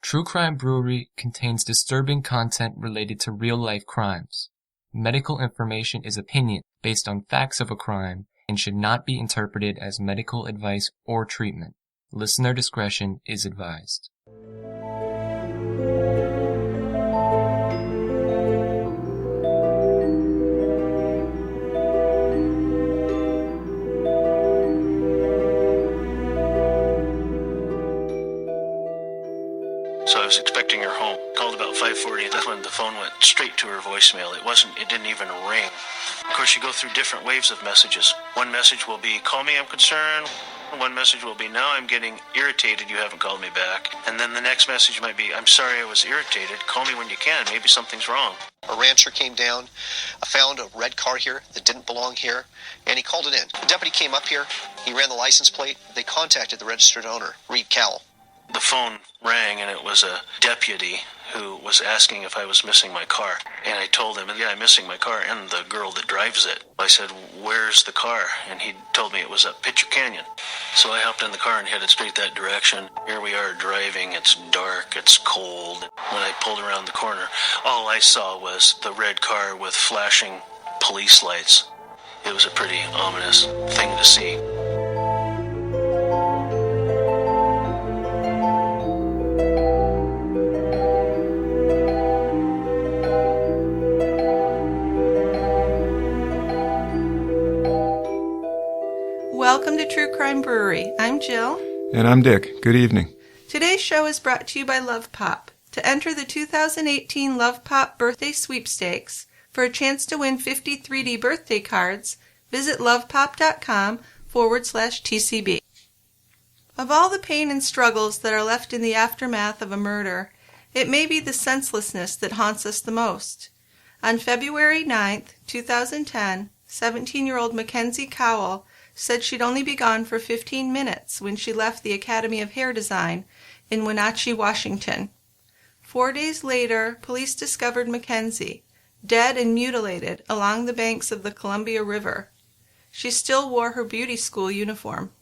True Crime Brewery contains disturbing content related to real-life crimes. Medical information is opinion based on facts of a crime and should not be interpreted as medical advice or treatment. Listener discretion is advised. So I was expecting her home. Called about 5:40. That's when the phone went straight to her voicemail. It didn't even ring. Of course, you go through different waves of messages. One message will be, call me, I'm concerned. One message will be, now I'm getting irritated, you haven't called me back. And then the next message might be, I'm sorry I was irritated. Call me when you can. Maybe something's wrong. A rancher came down, found a red car here that didn't belong here, and he called it in. The deputy came up here. He ran the license plate. They contacted the registered owner, Cowell. The phone rang, and it was a deputy who was asking if I was missing my car. And I told him, yeah, I'm missing my car and the girl that drives it. I said, where's the car? And he told me it was up Picher Canyon. So I hopped in the car and headed straight that direction. Here we are driving. It's dark. It's cold. When I pulled around the corner, all I saw was the red car with flashing police lights. It was a pretty ominous thing to see. Welcome to True Crime Brewery. I'm Jill. And I'm Dick. Good evening. Today's show is brought to you by Love Pop. To enter the 2018 Love Pop Birthday Sweepstakes, for a chance to win 50 3D birthday cards, visit lovepop.com/TCB. Of all the pain and struggles that are left in the aftermath of a murder, it may be the senselessness that haunts us the most. On February 9th, 2010, 17-year-old Mackenzie Cowell said she'd only be gone for 15 minutes when she left the Academy of Hair Design in Wenatchee, Washington. 4 days later, police discovered Mckenzie, dead and mutilated, along the banks of the Columbia River. She still wore her beauty school uniform.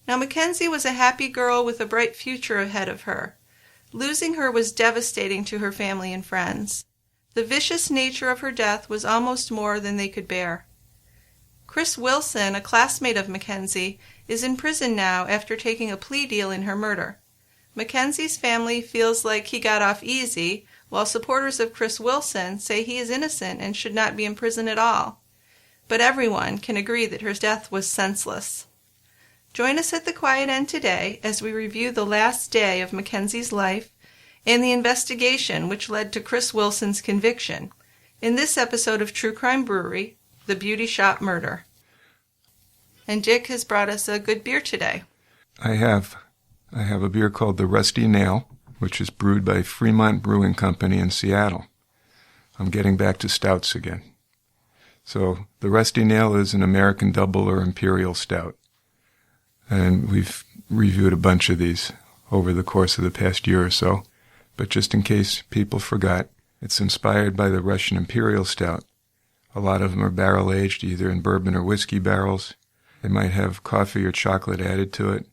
Now, Mckenzie was a happy girl with a bright future ahead of her. Losing her was devastating to her family and friends. The vicious nature of her death was almost more than they could bear. Chris Wilson, a classmate of Mckenzie, is in prison now after taking a plea deal in her murder. Mackenzie's family feels like he got off easy, while supporters of Chris Wilson say he is innocent and should not be in prison at all. But everyone can agree that her death was senseless. Join us at the quiet end today as we review the last day of Mackenzie's life and the investigation which led to Chris Wilson's conviction in this episode of True Crime Brewery, The Beauty Shop Murder. And Dick has brought us a good beer today. I have a beer called the Rusty Nail, which is brewed by Fremont Brewing Company in Seattle. I'm getting back to stouts again. So the Rusty Nail is an American double or imperial stout. And we've reviewed a bunch of these over the course of the past year or so. But just in case people forgot, it's inspired by the Russian imperial stout. A lot of them are barrel-aged, either in bourbon or whiskey barrels. They might have coffee or chocolate added to it,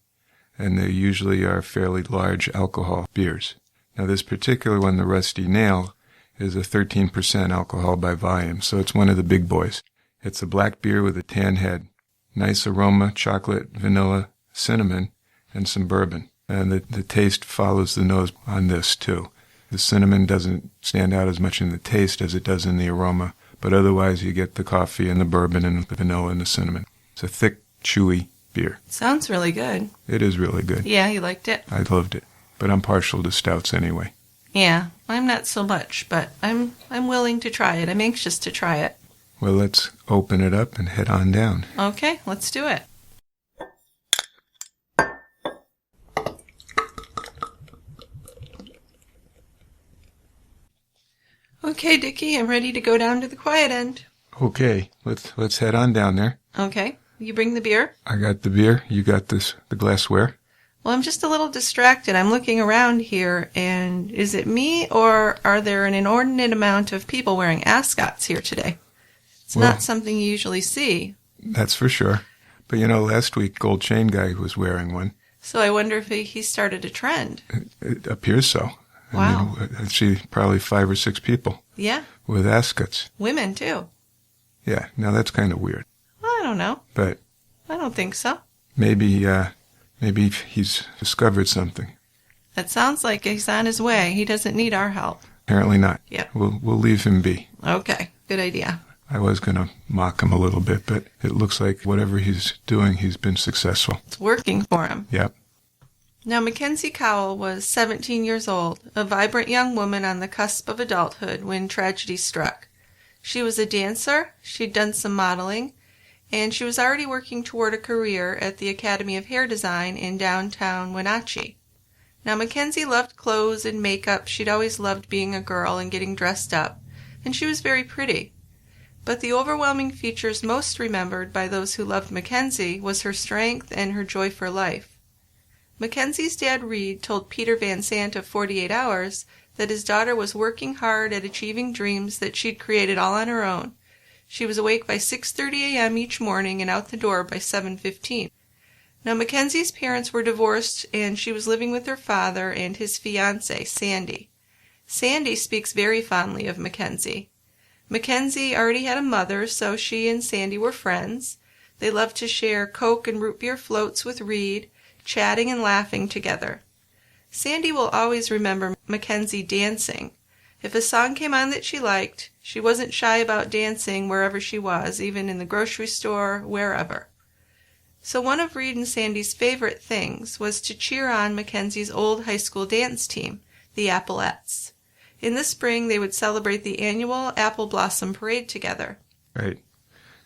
and they usually are fairly large alcohol beers. Now, this particular one, the Rusty Nail, is a 13% alcohol by volume, so it's one of the big boys. It's a black beer with a tan head. Nice aroma, chocolate, vanilla, cinnamon, and some bourbon. And the taste follows the nose on this, too. The cinnamon doesn't stand out as much in the taste as it does in the aroma, but otherwise you get the coffee and the bourbon and the vanilla and the cinnamon. It's a thick, chewy beer. Sounds really good. It is really good. Yeah, you liked it? I loved it. But I'm partial to stouts anyway. Yeah, I'm not so much, but I'm willing to try it. I'm anxious to try it. Well, let's open it up and head on down. Okay, let's do it. Okay, Dickie, I'm ready to go down to the quiet end. Okay, let's head on down there. Okay, you bring the beer? I got the beer. You got the glassware. Well, I'm just a little distracted. I'm looking around here, and is it me, or are there an inordinate amount of people wearing ascots here today? It's not something you usually see. That's for sure. But, last week, Gold Chain Guy was wearing one. So I wonder if he started a trend. It appears so. Wow. I see probably 5 or 6 people Yeah. with ascots. Women, too. Yeah, now that's kind of weird. I don't know. But I don't think so. maybe he's discovered something. It sounds like he's on his way. He doesn't need our help. Apparently not. Yeah. We'll leave him be. Okay. Good idea. I was going to mock him a little bit, but it looks like whatever he's doing, he's been successful. It's working for him. Yep. Now, Mackenzie Cowell was 17 years old, a vibrant young woman on the cusp of adulthood when tragedy struck. She was a dancer, she'd done some modeling, and she was already working toward a career at the Academy of Hair Design in downtown Wenatchee. Now, Mackenzie loved clothes and makeup. She'd always loved being a girl and getting dressed up, and she was very pretty. But the overwhelming features most remembered by those who loved Mackenzie was her strength and her joy for life. Mackenzie's dad, Reed, told Peter Van Sant of 48 Hours that his daughter was working hard at achieving dreams that she'd created all on her own. She was awake by 6:30 a.m. each morning and out the door by 7:15. Now, Mackenzie's parents were divorced, and she was living with her father and his fiancée, Sandy. Sandy speaks very fondly of Mackenzie. Mackenzie already had a mother, so she and Sandy were friends. They loved to share Coke and root beer floats with Reed, chatting and laughing together. Sandy will always remember Mackenzie dancing. If a song came on that she liked, she wasn't shy about dancing wherever she was, even in the grocery store, wherever. So one of Reed and Sandy's favorite things was to cheer on Mackenzie's old high school dance team, the Applettes. In the spring, they would celebrate the annual Apple Blossom Parade together. Right.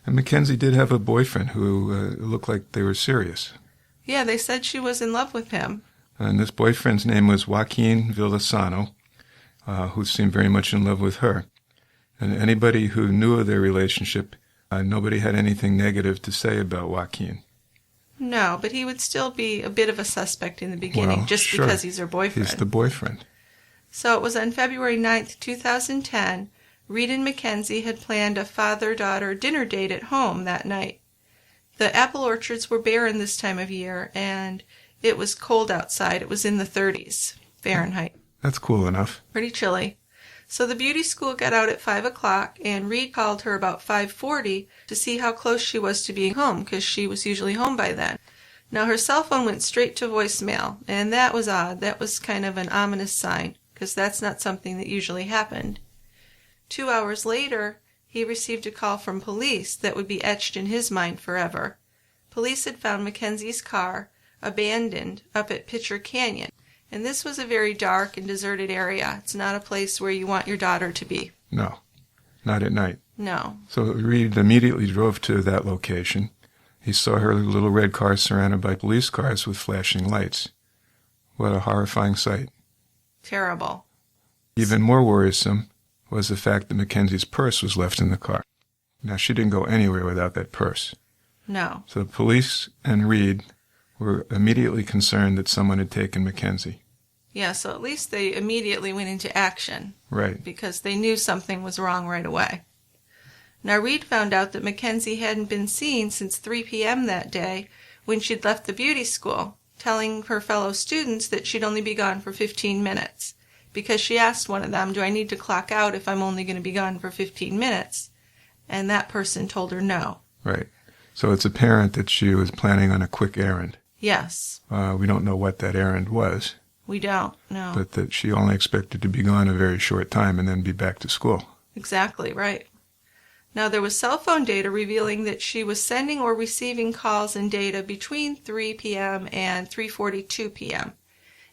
And Mackenzie did have a boyfriend who looked like they were serious. Yeah, they said she was in love with him. And this boyfriend's name was Joaquin Villasano, who seemed very much in love with her. And anybody who knew of their relationship, nobody had anything negative to say about Joaquin. No, but he would still be a bit of a suspect in the beginning, Well, just sure. because he's her boyfriend. He's the boyfriend. So it was on February 9th, 2010, Reed and Mackenzie had planned a father-daughter dinner date at home that night. The apple orchards were barren this time of year, and it was cold outside. It was in the 30s Fahrenheit. That's cool enough. Pretty chilly. So the beauty school got out at 5 o'clock, and Reed called her about 5:40 to see how close she was to being home, because she was usually home by then. Now, her cell phone went straight to voicemail, and that was odd. That was kind of an ominous sign, because that's not something that usually happened. 2 hours later, he received a call from police that would be etched in his mind forever. Police had found Mackenzie's car abandoned up at Picher Canyon, and this was a very dark and deserted area. It's not a place where you want your daughter to be. No, not at night. No. So Reed immediately drove to that location. He saw her little red car surrounded by police cars with flashing lights. What a horrifying sight. Terrible. Even more worrisome was the fact that Mackenzie's purse was left in the car. Now, she didn't go anywhere without that purse. No. So police and Reed were immediately concerned that someone had taken Mackenzie. Yeah, so at least they immediately went into action. Right. Because they knew something was wrong right away. Now, Reed found out that Mackenzie hadn't been seen since 3 p.m. that day when she'd left the beauty school, telling her fellow students that she'd only be gone for 15 minutes. Because she asked one of them, do I need to clock out if I'm only going to be gone for 15 minutes? And that person told her no. Right. So it's apparent that she was planning on a quick errand. Yes. We don't know what that errand was. We don't, no. But that she only expected to be gone a very short time and then be back to school. Exactly, right. Now, there was cell phone data revealing that she was sending or receiving calls and data between 3 p.m. and 3:42 p.m.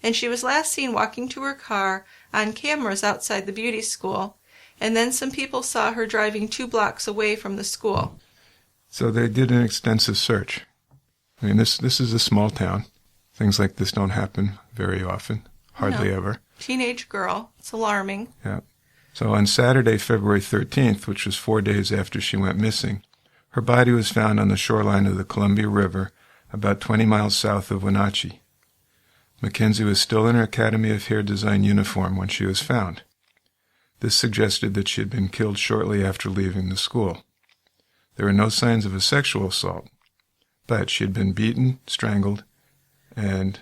And she was last seen walking to her car on cameras outside the beauty school, and then some people saw her driving 2 blocks away from the school. So they did an extensive search. I mean, this is a small town. Things like this don't happen very often, hardly ever. Teenage girl. It's alarming. Yeah. So on Saturday, February 13th, which was 4 days after she went missing, her body was found on the shoreline of the Columbia River, about 20 miles south of Wenatchee. Mckenzie was still in her Academy of Hair Design uniform when she was found. This suggested that she had been killed shortly after leaving the school. There were no signs of a sexual assault, but she had been beaten, strangled, and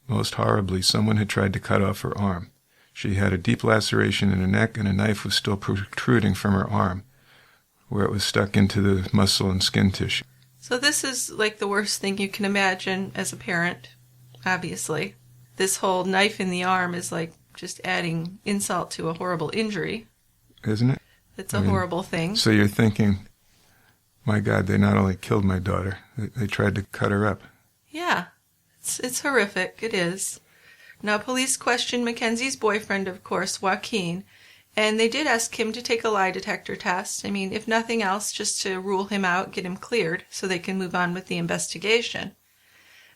most horribly, someone had tried to cut off her arm. She had a deep laceration in her neck, and a knife was still protruding from her arm, where it was stuck into the muscle and skin tissue. So this is like the worst thing you can imagine as a parent, obviously. This whole knife in the arm is like just adding insult to a horrible injury. Isn't it? It's a horrible thing. So you're thinking, my God, they not only killed my daughter, they tried to cut her up. Yeah, it's horrific. It is. Now, police questioned Mackenzie's boyfriend, of course, Joaquin, and they did ask him to take a lie detector test. I mean, if nothing else, just to rule him out, get him cleared, so they can move on with the investigation.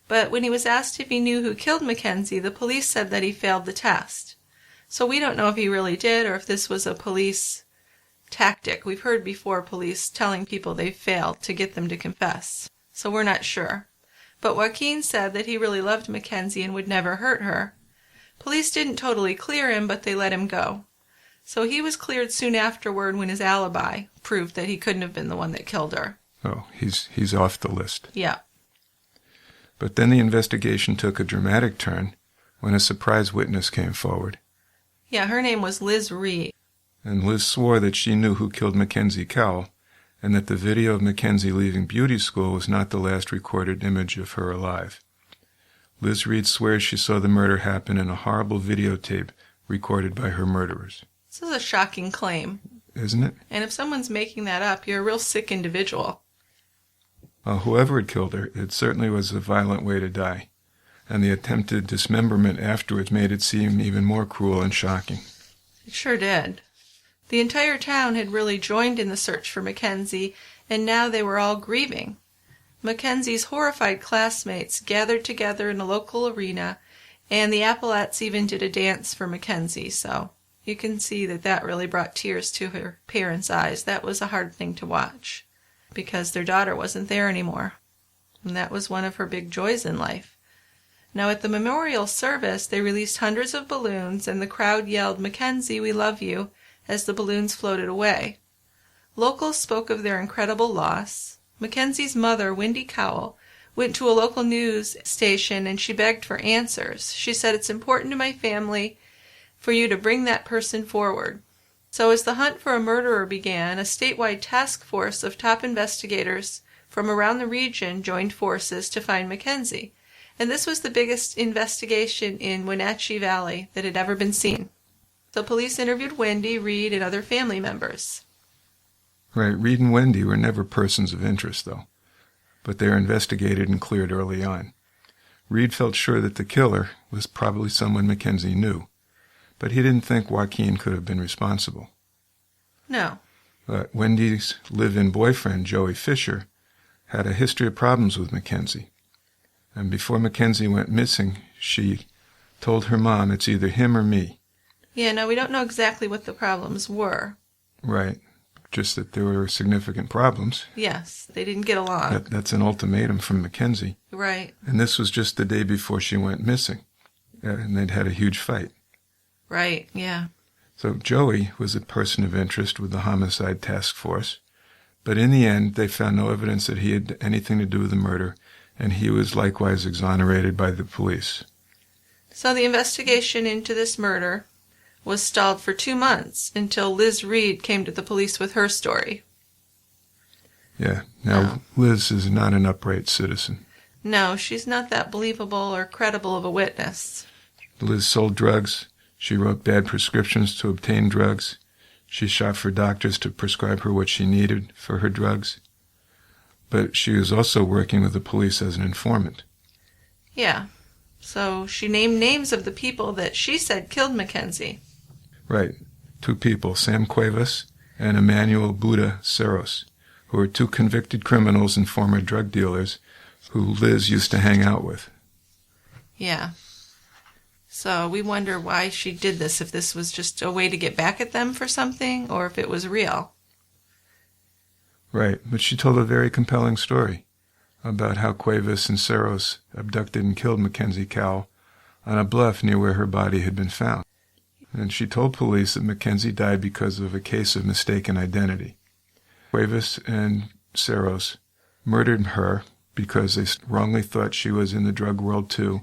But when he was asked if he knew who killed Mackenzie, the police said that he failed the test. So we don't know if he really did or if this was a police tactic. We've heard before police telling people they failed to get them to confess. So we're not sure. But Joaquin said that he really loved Mackenzie and would never hurt her. Police didn't totally clear him, but they let him go. So he was cleared soon afterward when his alibi proved that he couldn't have been the one that killed her. Oh, he's off the list. Yeah. But then the investigation took a dramatic turn when a surprise witness came forward. Yeah, her name was Liz Reed. And Liz swore that she knew who killed Mackenzie Cowell, and that the video of Mackenzie leaving beauty school was not the last recorded image of her alive. Liz Reed swears she saw the murder happen in a horrible videotape recorded by her murderers. This is a shocking claim. Isn't it? And if someone's making that up, you're a real sick individual. Well, whoever had killed her, it certainly was a violent way to die, and the attempted dismemberment afterwards made it seem even more cruel and shocking. It sure did. The entire town had really joined in the search for Mckenzie, and now they were all grieving. Mackenzie's horrified classmates gathered together in a local arena, and the Appalachians even did a dance for Mckenzie, so you can see that that really brought tears to her parents' eyes. That was a hard thing to watch, because their daughter wasn't there anymore, and that was one of her big joys in life. Now, at the memorial service, they released hundreds of balloons, and the crowd yelled, "Mckenzie, we love you," as the balloons floated away. Locals spoke of their incredible loss. Mackenzie's mother, Wendy Cowell, went to a local news station and she begged for answers. She said, "It's important to my family for you to bring that person forward." So as the hunt for a murderer began, a statewide task force of top investigators from around the region joined forces to find Mckenzie. And this was the biggest investigation in Wenatchee Valley that had ever been seen. So police interviewed Wendy, Reed, and other family members. Right, Reed and Wendy were never persons of interest, though, but they were investigated and cleared early on. Reed felt sure that the killer was probably someone Mackenzie knew, but he didn't think Joaquin could have been responsible. No. But Wendy's live-in boyfriend, Joey Picher, had a history of problems with Mackenzie. And before Mackenzie went missing, she told her mom, "It's either him or me." Yeah, no, we don't know exactly what the problems were. Right. Just that there were significant problems. Yes, they didn't get along. That's an ultimatum from Mackenzie. Right. And this was just the day before she went missing. And they'd had a huge fight. Right, yeah. So Joey was a person of interest with the homicide task force. But in the end, they found no evidence that he had anything to do with the murder, and he was likewise exonerated by the police. So the investigation into this murder was stalled for 2 months until Liz Reed came to the police with her story. Yeah. Now, Liz is not an upright citizen. No, she's not that believable or credible of a witness. Liz sold drugs. She wrote bad prescriptions to obtain drugs. She shot for doctors to prescribe her what she needed for her drugs. But she was also working with the police as an informant. Yeah. So she named names of the people that she said killed Mckenzie. Right. 2 people, Sam Cuevas and Emmanuel Buda Ceros, who were 2 convicted criminals and former drug dealers who Liz used to hang out with. Yeah. So we wonder why she did this, if this was just a way to get back at them for something, or if it was real. Right, but she told a very compelling story about how Cuevas and Ceros abducted and killed Mackenzie Cowell on a bluff near where her body had been found. And she told police that Mckenzie died because of a case of mistaken identity. Cuevas and Ceros murdered her because they wrongly thought she was in the drug world too,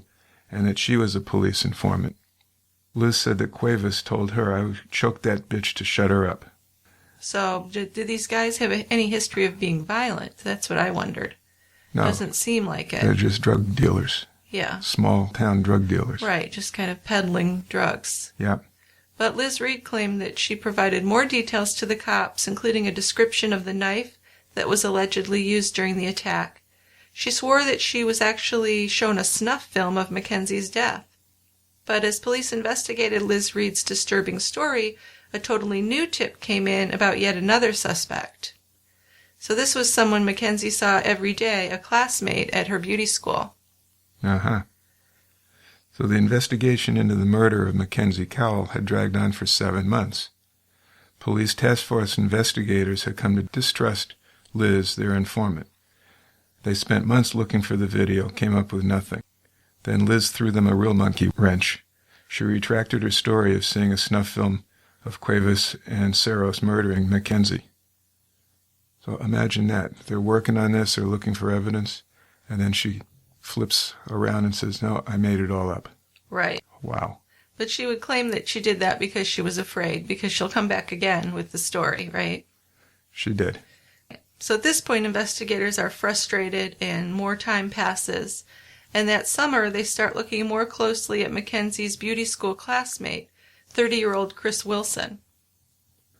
and that she was a police informant. Liz said that Cuevas told her, "I would choke that bitch to shut her up." So, do these guys have any history of being violent? That's what I wondered. No. Doesn't seem like it. They're just drug dealers. Yeah. Small-town drug dealers. Right, just kind of peddling drugs. Yep. But Liz Reed claimed that she provided more details to the cops, including a description of the knife that was allegedly used during the attack. She swore that she was actually shown a snuff film of Mackenzie's death. But as police investigated Liz Reed's disturbing story, a totally new tip came in about yet another suspect. So this was someone Mckenzie saw every day, a classmate at her beauty school. Uh-huh. So the investigation into the murder of Mackenzie Cowell had dragged on for 7 months. Police task force investigators had come to distrust Liz, their informant. They spent months looking for the video, came up with nothing. Then Liz threw them a real monkey wrench. She retracted her story of seeing a snuff film of Cuevas and Serros murdering Mckenzie. So imagine that. They're working on this, they're looking for evidence, and then she flips around and says, "No, I made it all up." Right. Wow. But she would claim that she did that because she was afraid, because she'll come back again with the story, right? She did. So at this point, investigators are frustrated and more time passes. And that summer, they start looking more closely at Mackenzie's beauty school classmate, 30-year-old Chris Wilson.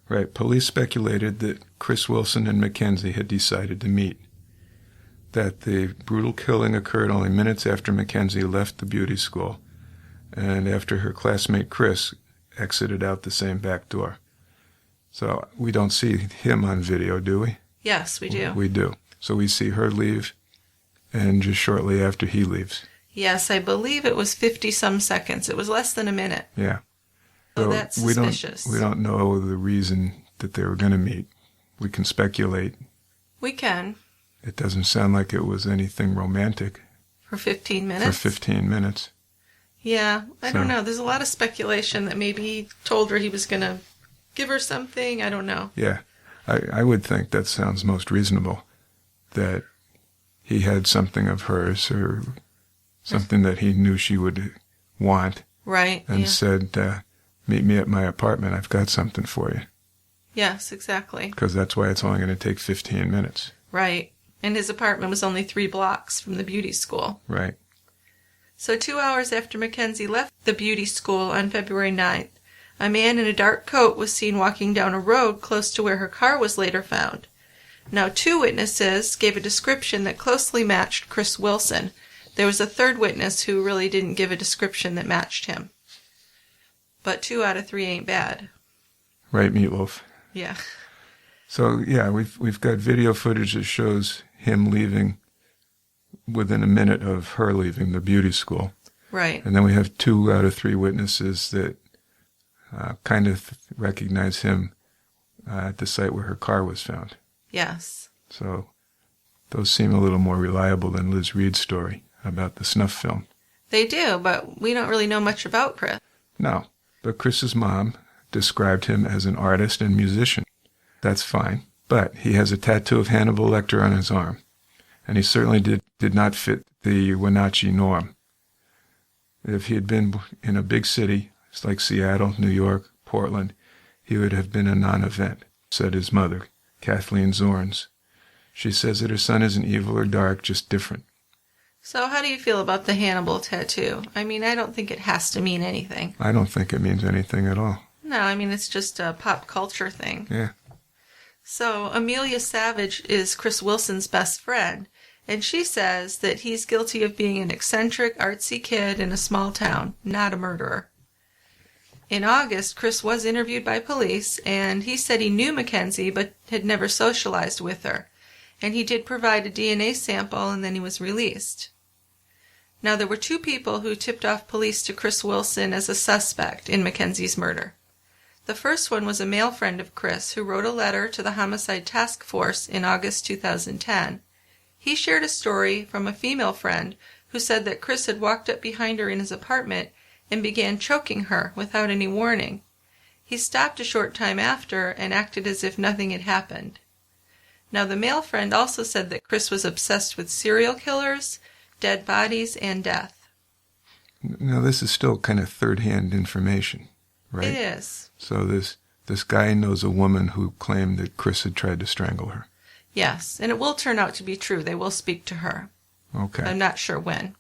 Right. Police speculated that Chris Wilson and Mckenzie had decided to meet, that the brutal killing occurred only minutes after Mckenzie left the beauty school and after her classmate Chris exited out the same back door. So we don't see him on video, do we? Yes, we do. We do. So we see her leave, and just shortly after he leaves. Yes, I believe it was 50-some seconds. It was less than a minute. Yeah. So that's suspicious. We don't know the reason that they were going to meet. We can speculate. We can. It doesn't sound like it was anything romantic. For 15 minutes? For 15 minutes. Yeah, I don't know. There's a lot of speculation that maybe he told her he was going to give her something. I don't know. Yeah. I would think that sounds most reasonable, that he had something of hers or something that he knew she would want. Right. And said, "Meet me at my apartment. I've got something for you." Yes, exactly. Because that's why it's only going to take 15 minutes. Right. And his apartment was only 3 blocks from the beauty school. Right. So 2 hours after Mckenzie left the beauty school on February 9th, a man in a dark coat was seen walking down a road close to where her car was later found. Now, 2 witnesses gave a description that closely matched Chris Wilson. There was a 3rd witness who really didn't give a description that matched him. But 2 out of 3 ain't bad. Right, Meatloaf. Yeah. So, yeah, we've got video footage that shows him leaving within a minute of her leaving the beauty school. Right. And then we have 2 out of 3 witnesses that kind of recognize him at the site where her car was found. Yes. So those seem a little more reliable than Liz Reed's story about the snuff film. They do, but we don't really know much about Chris. No, but Chris's mom described him as an artist and musician. That's fine, but he has a tattoo of Hannibal Lecter on his arm, and he certainly did not fit the Wenatchee norm. If he had been in a big city, like Seattle, New York, Portland, he would have been a non-event, said his mother, Kathleen Zorns. She says that her son isn't evil or dark, just different. So how do you feel about the Hannibal tattoo? I mean, I don't think it has to mean anything. I don't think it means anything at all. No, I mean, it's just a pop culture thing. Yeah. So Amelia Savage is Chris Wilson's best friend, and she says that he's guilty of being an eccentric, artsy kid in a small town, not a murderer. In August, Chris was interviewed by police, and he said he knew Mckenzie but had never socialized with her. And he did provide a DNA sample, and then he was released. Now, there were 2 people who tipped off police to Chris Wilson as a suspect in Mackenzie's murder. The first one was a male friend of Chris who wrote a letter to the Homicide Task Force in August 2010. He shared a story from a female friend who said that Chris had walked up behind her in his apartment and began choking her without any warning. He stopped a short time after and acted as if nothing had happened. Now, the male friend also said that Chris was obsessed with serial killers, dead bodies, and death. Now, this is still kind of third-hand information, right? It is. So this guy knows a woman who claimed that Chris had tried to strangle her. Yes, and it will turn out to be true. They will speak to her. Okay. I'm not sure when.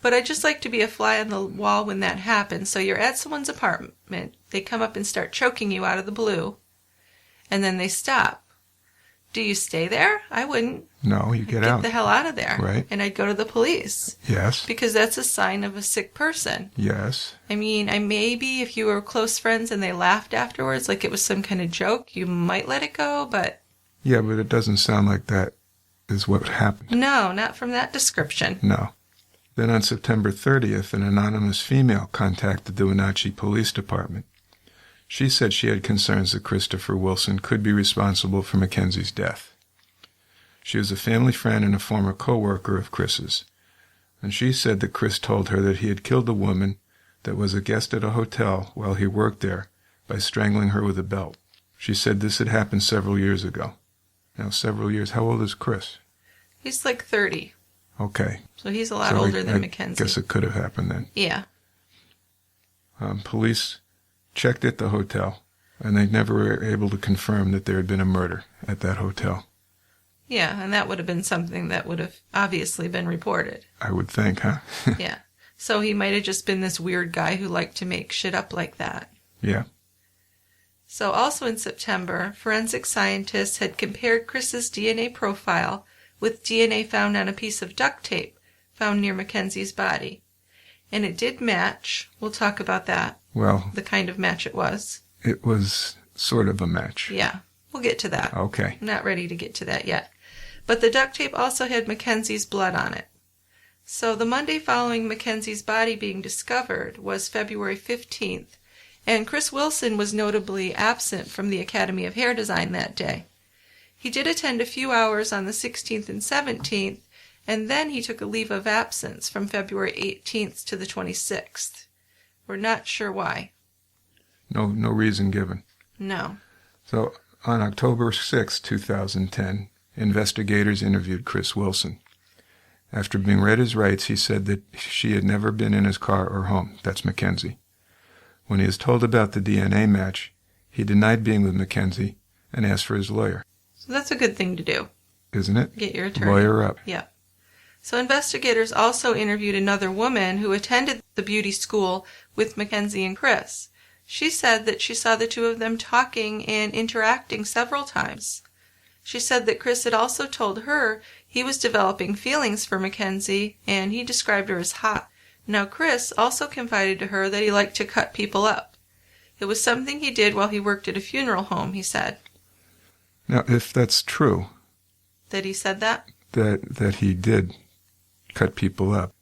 But I just like to be a fly on the wall when that happens. So you're at someone's apartment, they come up and start choking you out of the blue, and then they stop. Do you stay there? I wouldn't. No, you get out. Get the hell out of there. Right. And I'd go to the police. Yes. Because that's a sign of a sick person. Yes. I mean, maybe if you were close friends and they laughed afterwards, like it was some kind of joke, you might let it go, but... Yeah, but it doesn't sound like that is what happened. No, not from that description. No. Then on September 30th, an anonymous female contacted the Wenatchee Police Department. She said she had concerns that Christopher Wilson could be responsible for Mackenzie's death. She was a family friend and a former co-worker of Chris's, and she said that Chris told her that he had killed a woman that was a guest at a hotel while he worked there by strangling her with a belt. She said this had happened several years ago. Now, several years. How old is Chris? He's like 30. Okay. So he's a lot older than Mckenzie. I guess it could have happened then. Yeah. Police checked at the hotel, and they never were able to confirm that there had been a murder at that hotel. Yeah, and that would have been something that would have obviously been reported. I would think, huh? Yeah. So he might have just been this weird guy who liked to make shit up like that. Yeah. So also in September, forensic scientists had compared Chris's DNA profile with DNA found on a piece of duct tape found near Mackenzie's body. And it did match. We'll talk about that. Well, the kind of match it was. It was sort of a match. Yeah, we'll get to that. Okay. I'm not ready to get to that yet. But the duct tape also had Mackenzie's blood on it. So the Monday following Mackenzie's body being discovered was February 15th, and Chris Wilson was notably absent from the Academy of Hair Design that day. He did attend a few hours on the 16th and 17th, and then he took a leave of absence from February 18th to the 26th. We're not sure why. No reason given. No. So on October 6, 2010, investigators interviewed Chris Wilson. After being read his rights, he said that she had never been in his car or home. That's Mckenzie. When he was told about the DNA match, he denied being with Mckenzie and asked for his lawyer. So that's a good thing to do. Isn't it? Get your attorney. Lawyer up. Yeah. So investigators also interviewed another woman who attended the beauty school with Mckenzie and Chris. She said that she saw the two of them talking and interacting several times. She said that Chris had also told her he was developing feelings for Mckenzie, and he described her as hot. Now, Chris also confided to her that he liked to cut people up. It was something he did while he worked at a funeral home, he said. Now, if that's true... That he said that? That he did cut people up,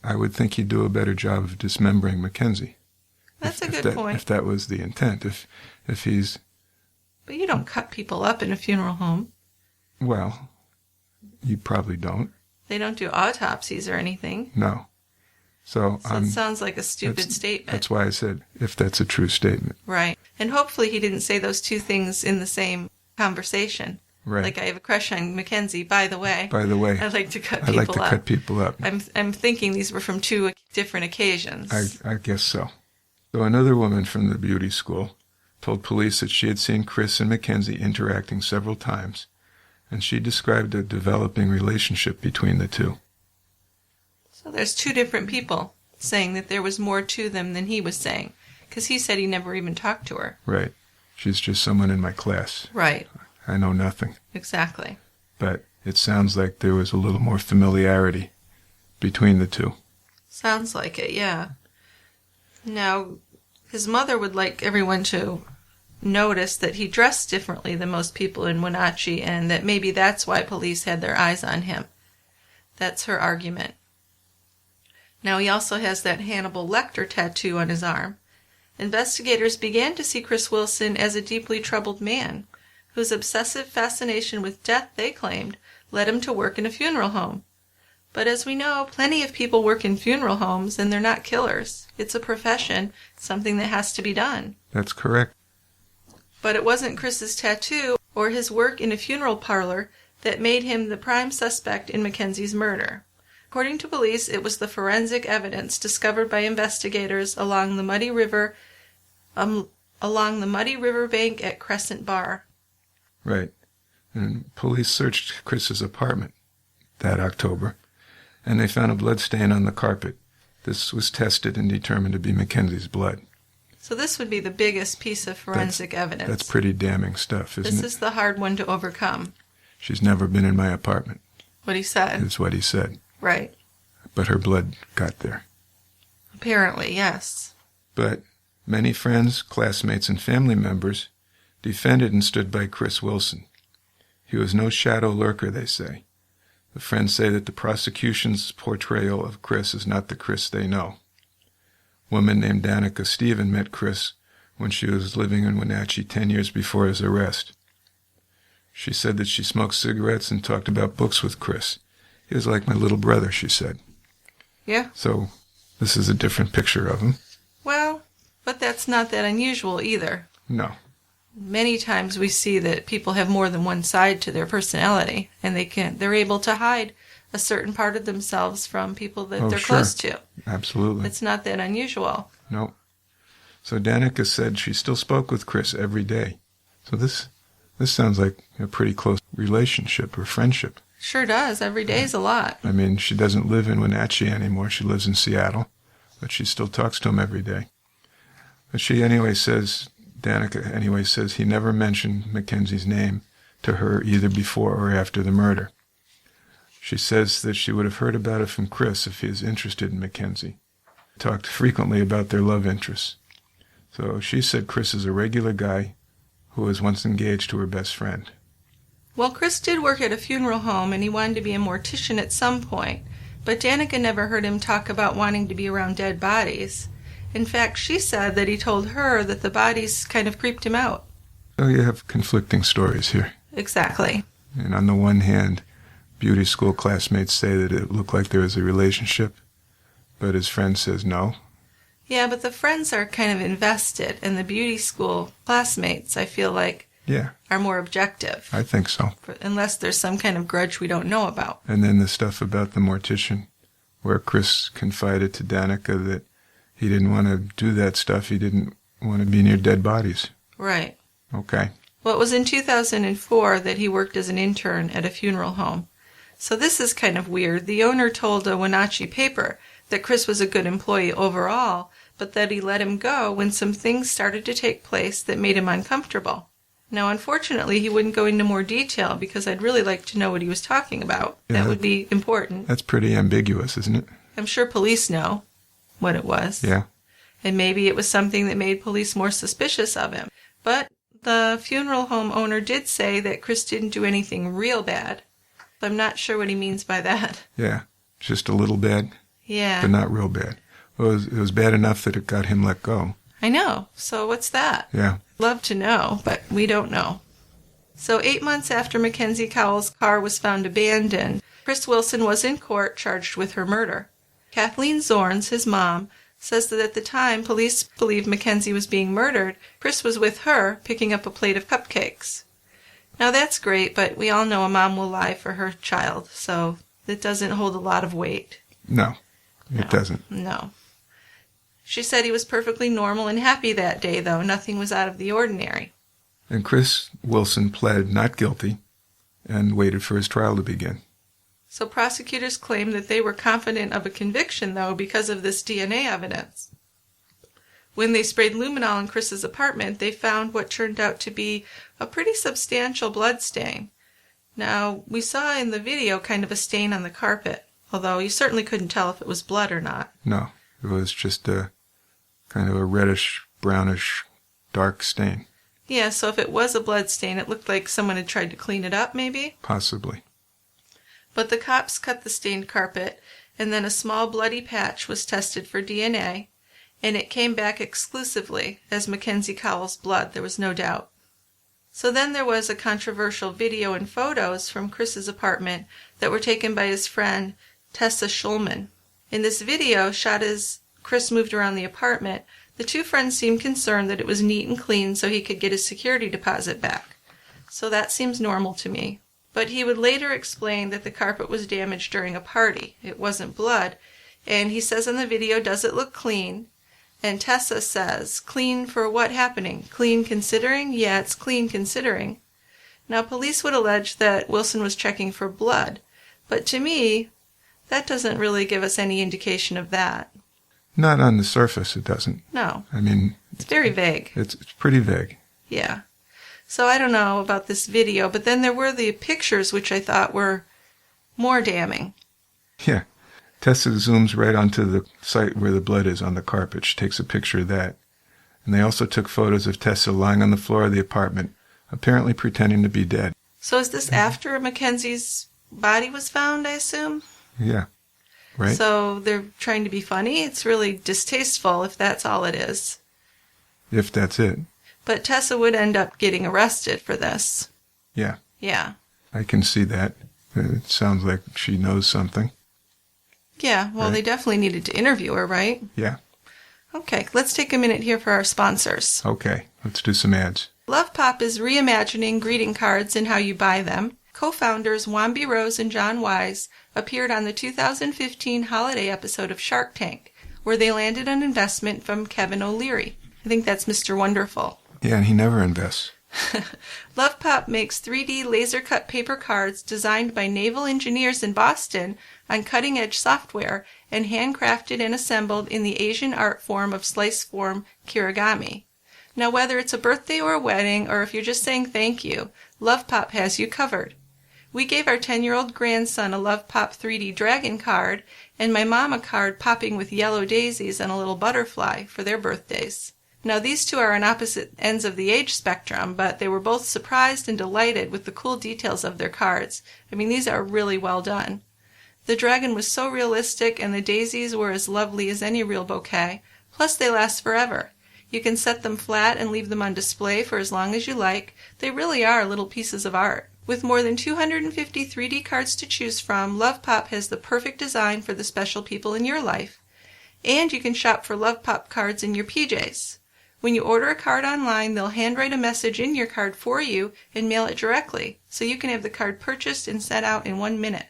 I would think he'd do a better job of dismembering Mckenzie. That's a good point. If that was the intent. If he's... But you don't cut people up in a funeral home. Well, you probably don't. They don't do autopsies or anything. No. So it sounds like a stupid statement. That's why I said, if that's a true statement. Right. And hopefully he didn't say those two things in the same conversation. Right. Like, I have a crush on Mckenzie, by the way. By the way. I like to cut people up. I like to cut people up. I'm thinking these were from two different occasions. I guess so. So another woman from the beauty school told police that she had seen Chris and Mckenzie interacting several times, and she described a developing relationship between the two. So there's two different people saying that there was more to them than he was saying, because he said he never even talked to her. Right. She's just someone in my class. Right. I know nothing. Exactly. But it sounds like there was a little more familiarity between the two. Sounds like it, yeah. Now, his mother would like everyone to notice that he dressed differently than most people in Wenatchee, and that maybe that's why police had their eyes on him. That's her argument. Now, he also has that Hannibal Lecter tattoo on his arm. Investigators began to see Chris Wilson as a deeply troubled man, whose obsessive fascination with death, they claimed, led him to work in a funeral home. But as we know, plenty of people work in funeral homes, and they're not killers. It's a profession, something that has to be done. That's correct. But it wasn't Chris's tattoo or his work in a funeral parlor that made him the prime suspect in Mackenzie's murder. According to police, it was the forensic evidence discovered by investigators along the muddy river bank at Crescent Bar. Right. And police searched Chris's apartment that October, and they found a blood stain on the carpet. This was tested and determined to be Mackenzie's blood. So this would be the biggest piece of forensic evidence. That's pretty damning stuff, isn't it? This is the hard one to overcome. She's never been in my apartment. What he said. Is what he said. Right. But her blood got there. Apparently, yes. But many friends, classmates, and family members defended and stood by Chris Wilson. He was no shadow lurker, they say. The friends say that the prosecution's portrayal of Chris is not the Chris they know. A woman named Danica Stephen met Chris when she was living in Wenatchee 10 years before his arrest. She said that she smoked cigarettes and talked about books with Chris. He was like my little brother, she said. Yeah. So this is a different picture of him. Well, but that's not that unusual either. No. Many times we see that people have more than one side to their personality, and they're able to hide a certain part of themselves from people that they're close to. Absolutely. It's not that unusual. No. So Danica said she still spoke with Chris every day. So this sounds like a pretty close relationship or friendship. Sure does. Every day is a lot. I mean, she doesn't live in Wenatchee anymore. She lives in Seattle, but she still talks to him every day. But Danica anyway says he never mentioned Mackenzie's name to her either before or after the murder. She says that she would have heard about it from Chris if he is interested in Mckenzie. Talked frequently about their love interests. So she said Chris is a regular guy who was once engaged to her best friend. Well, Chris did work at a funeral home, and he wanted to be a mortician at some point, but Danica never heard him talk about wanting to be around dead bodies. In fact, she said that he told her that the bodies kind of creeped him out. So you have conflicting stories here. Exactly. And on the one hand, beauty school classmates say that it looked like there was a relationship, but his friend says no. Yeah, but the friends are kind of invested, and the beauty school classmates, I feel like, are more objective. I think so. Unless there's some kind of grudge we don't know about. And then the stuff about the mortician, where Chris confided to Danica that he didn't want to do that stuff. He didn't want to be near dead bodies. Right. Okay. Well, it was in 2004 that he worked as an intern at a funeral home. So this is kind of weird. The owner told a Wenatchee paper that Chris was a good employee overall, but that he let him go when some things started to take place that made him uncomfortable. Now, unfortunately, he wouldn't go into more detail because I'd really like to know what he was talking about. Yeah, that would be important. That's pretty ambiguous, isn't it? I'm sure police know what it was. Yeah. And maybe it was something that made police more suspicious of him. But the funeral home owner did say that Chris didn't do anything real bad. I'm not sure what he means by that. Yeah, just a little bad. Yeah. But not real bad. It was bad enough that it got him let go. I know. So what's that? Yeah. Love to know, but we don't know. So 8 months after Mackenzie Cowell's car was found abandoned, Chris Wilson was in court charged with her murder. Kathleen Zorns, his mom, says that at the time police believed Mckenzie was being murdered, Chris was with her picking up a plate of cupcakes. Now that's great, but we all know a mom will lie for her child, so it doesn't hold a lot of weight. No, it doesn't. No. She said he was perfectly normal and happy that day, though. Nothing was out of the ordinary. And Chris Wilson pled not guilty and waited for his trial to begin. So prosecutors claimed that they were confident of a conviction, though, because of this DNA evidence. When they sprayed luminol in Chris's apartment, they found what turned out to be a pretty substantial blood stain. Now, we saw in the video kind of a stain on the carpet, although you certainly couldn't tell if it was blood or not. No, it was just a kind of a reddish, brownish, dark stain. Yeah, so if it was a blood stain, it looked like someone had tried to clean it up, maybe? Possibly. But the cops cut the stained carpet, and then a small bloody patch was tested for DNA, and it came back exclusively as Mackenzie Cowell's blood, there was no doubt. So then there was a controversial video and photos from Chris's apartment that were taken by his friend Tessa Schulman. In this video, shot as Chris moved around the apartment, the two friends seemed concerned that it was neat and clean so he could get his security deposit back. So that seems normal to me. But he would later explain that the carpet was damaged during a party. It wasn't blood. And he says in the video, does it look clean? And Tessa says, clean for what happening? Clean considering? Yeah, it's clean considering. Now, police would allege that Wilson was checking for blood. But to me, that doesn't really give us any indication of that. Not on the surface, it doesn't. No. I mean... It's very vague. It's pretty vague. Yeah. So I don't know about this video, but then there were the pictures which I thought were more damning. Yeah. Tessa zooms right onto the site where the blood is on the carpet. She takes a picture of that. And they also took photos of Tessa lying on the floor of the apartment, apparently pretending to be dead. So is this after Mackenzie's body was found, I assume? Yeah. Right. So they're trying to be funny? It's really distasteful if that's all it is. If that's it. But Tessa would end up getting arrested for this. Yeah. Yeah. I can see that. It sounds like she knows something. Yeah, well, Right. They definitely needed to interview her, right? Yeah. Okay, let's take a minute here for our sponsors. Okay, let's do some ads. Love Pop is reimagining greeting cards and how you buy them. Co-founders Wambi Rose and John Wise appeared on the 2015 holiday episode of Shark Tank, where they landed an investment from Kevin O'Leary. I think that's Mr. Wonderful. Yeah, and he never invests. Love Pop makes 3D laser-cut paper cards designed by naval engineers in Boston on cutting-edge software and handcrafted and assembled in the Asian art form of slice-form kirigami. Now, whether it's a birthday or a wedding, or if you're just saying thank you, Love Pop has you covered. We gave our 10-year-old grandson a Love Pop 3D dragon card and my mom a card popping with yellow daisies and a little butterfly for their birthdays. Now, these two are on opposite ends of the age spectrum, but they were both surprised and delighted with the cool details of their cards. I mean, these are really well done. The dragon was so realistic, and the daisies were as lovely as any real bouquet. Plus, they last forever. You can set them flat and leave them on display for as long as you like. They really are little pieces of art. With more than 250 3D cards to choose from, Love Pop has the perfect design for the special people in your life. And you can shop for Love Pop cards in your PJs. When you order a card online, they'll handwrite a message in your card for you and mail it directly, so you can have the card purchased and sent out in 1 minute.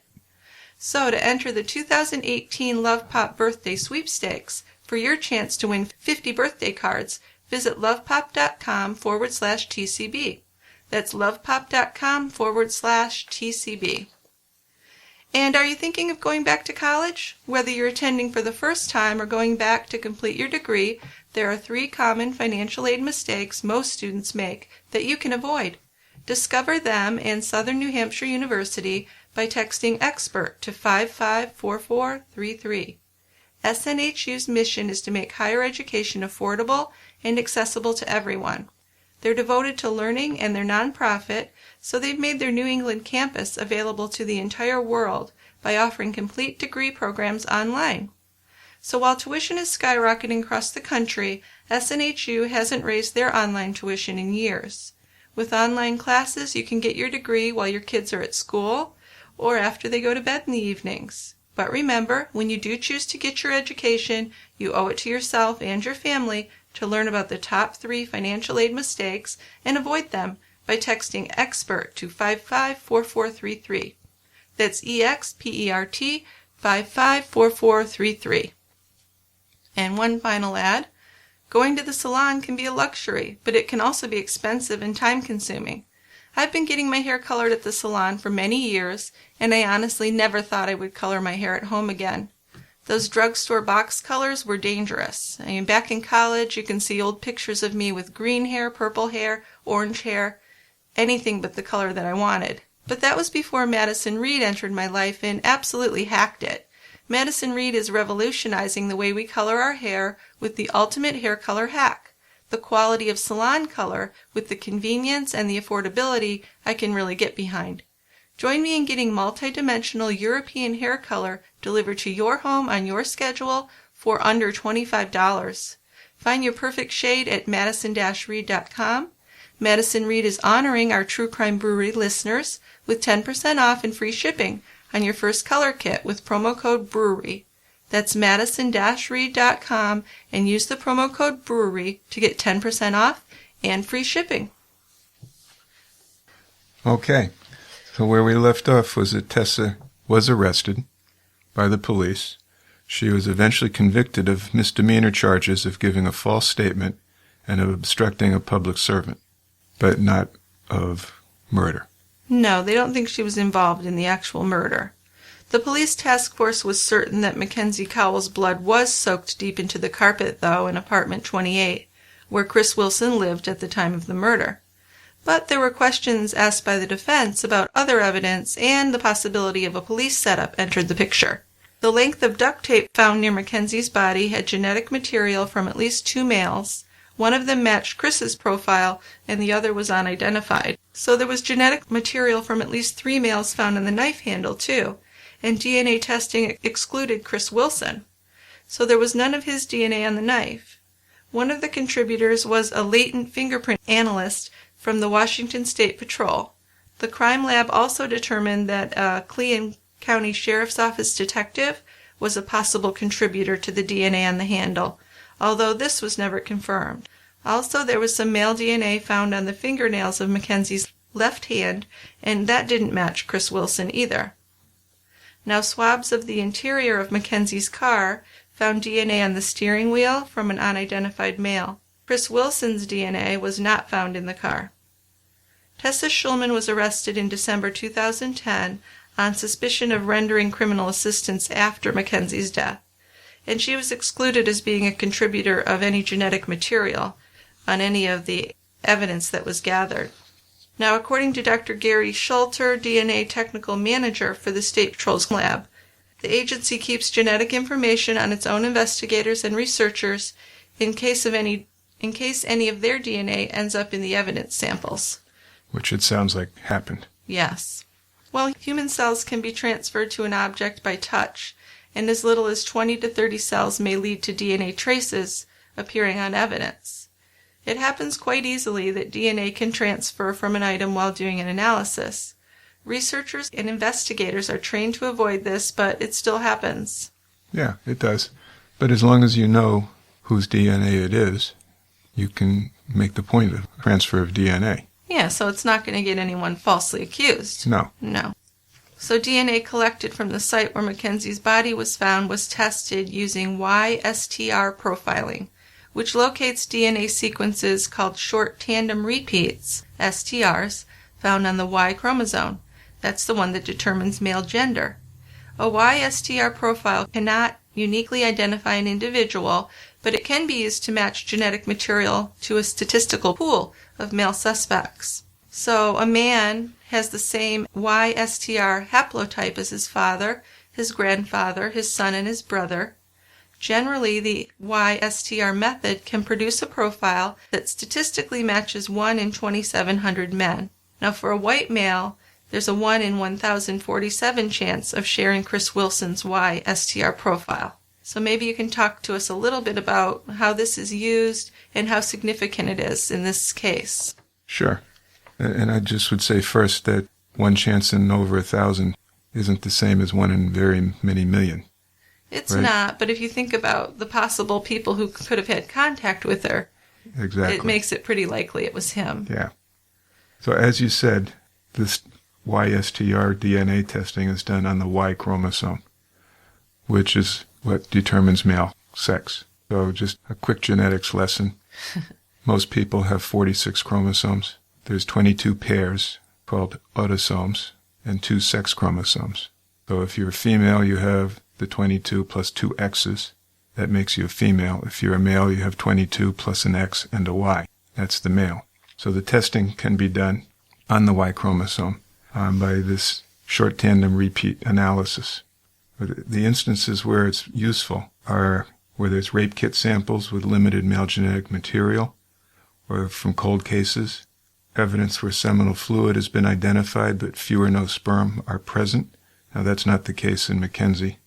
So to enter the 2018 Love Pop Birthday Sweepstakes, for your chance to win 50 birthday cards, visit lovepop.com/TCB. That's lovepop.com/TCB. And are you thinking of going back to college? Whether you're attending for the first time or going back to complete your degree, there are 3 common financial aid mistakes most students make that you can avoid. Discover them and Southern New Hampshire University by texting EXPERT to 554433. SNHU's mission is to make higher education affordable and accessible to everyone. They're devoted to learning and they're nonprofit, so they've made their New England campus available to the entire world by offering complete degree programs online. So while tuition is skyrocketing across the country, SNHU hasn't raised their online tuition in years. With online classes, you can get your degree while your kids are at school or after they go to bed in the evenings. But remember, when you do choose to get your education, you owe it to yourself and your family to learn about the top 3 financial aid mistakes and avoid them by texting EXPERT to 554433. That's EXPERT 554433. And one final ad. Going to the salon can be a luxury, but it can also be expensive and time-consuming. I've been getting my hair colored at the salon for many years, and I honestly never thought I would color my hair at home again. Those drugstore box colors were dangerous. I mean, back in college, you can see old pictures of me with green hair, purple hair, orange hair, anything but the color that I wanted. But that was before Madison Reed entered my life and absolutely hacked it. Madison Reed is revolutionizing the way we color our hair with the ultimate hair color hack. The quality of salon color with the convenience and the affordability I can really get behind. Join me in getting multi-dimensional European hair color delivered to your home on your schedule for under $25. Find your perfect shade at madison-reed.com. Madison Reed is honoring our True Crime Brewery listeners with 10% off and free shipping on your first color kit with promo code BREWERY. That's madison-reed.com and use the promo code BREWERY to get 10% off and free shipping. Okay. So where we left off was that Tessa was arrested by the police. She was eventually convicted of misdemeanor charges of giving a false statement and of obstructing a public servant, but not of murder. No, they don't think she was involved in the actual murder. The police task force was certain that Mackenzie Cowell's blood was soaked deep into the carpet, though, in apartment 28, where Chris Wilson lived at the time of the murder. But there were questions asked by the defense about other evidence, and the possibility of a police setup entered the picture. The length of duct tape found near Mackenzie's body had genetic material from at least 2 males. One of them matched Chris's profile, and the other was unidentified. So there was genetic material from at least 3 males found on the knife handle, too, and DNA testing excluded Chris Wilson. So there was none of his DNA on the knife. One of the contributors was a latent fingerprint analyst from the Washington State Patrol. The crime lab also determined that a Plea County Sheriff's Office detective was a possible contributor to the DNA on the handle, although this was never confirmed. Also, there was some male DNA found on the fingernails of Mackenzie's left hand, and that didn't match Chris Wilson either. Now, swabs of the interior of Mackenzie's car found DNA on the steering wheel from an unidentified male. Chris Wilson's DNA was not found in the car. Tessa Schulman was arrested in December 2010 on suspicion of rendering criminal assistance after Mackenzie's death, and she was excluded as being a contributor of any genetic material on any of the evidence that was gathered. Now, according to Dr. Gary Schulter, DNA technical manager for the State Patrol's lab, the agency keeps genetic information on its own investigators and researchers in case any of their DNA ends up in the evidence samples. Which it sounds like happened. Yes. Well, human cells can be transferred to an object by touch, and as little as 20 to 30 cells may lead to DNA traces appearing on evidence. It happens quite easily that DNA can transfer from an item while doing an analysis. Researchers and investigators are trained to avoid this, but it still happens. Yeah, it does. But as long as you know whose DNA it is, you can make the point of transfer of DNA. Yeah, so it's not going to get anyone falsely accused. No. No. So DNA collected from the site where Mackenzie's body was found was tested using YSTR profiling, which locates DNA sequences called short tandem repeats, STRs, found on the Y chromosome. That's the one that determines male gender. A YSTR profile cannot uniquely identify an individual, but it can be used to match genetic material to a statistical pool of male suspects. So a man has the same YSTR haplotype as his father, his grandfather, his son, and his brother. Generally, the YSTR method can produce a profile that statistically matches 1 in 2,700 men. Now, for a white male, there's a 1 in 1,047 chance of sharing Chris Wilson's YSTR profile. So maybe you can talk to us a little bit about how this is used and how significant it is in this case. Sure. And I just would say first that 1 chance in over 1,000 isn't the same as 1 in very many million. It's right? not, but if you think about the possible people who could have had contact with her, exactly, it makes it pretty likely it was him. Yeah. So as you said, this YSTR DNA testing is done on the Y chromosome, which is what determines male sex. So just a quick genetics lesson. Most people have 46 chromosomes. There's 22 pairs called autosomes and 2 sex chromosomes. So if you're a female, you have the 22 plus 2 X's. That makes you a female. If you're a male, you have 22 plus an X and a Y. That's the male. So the testing can be done on the Y chromosome by this short tandem repeat analysis. The instances where it's useful are where there's rape kit samples with limited male genetic material, or from cold cases, evidence where seminal fluid has been identified but few or no sperm are present. Now that's not the case in Mckenzie.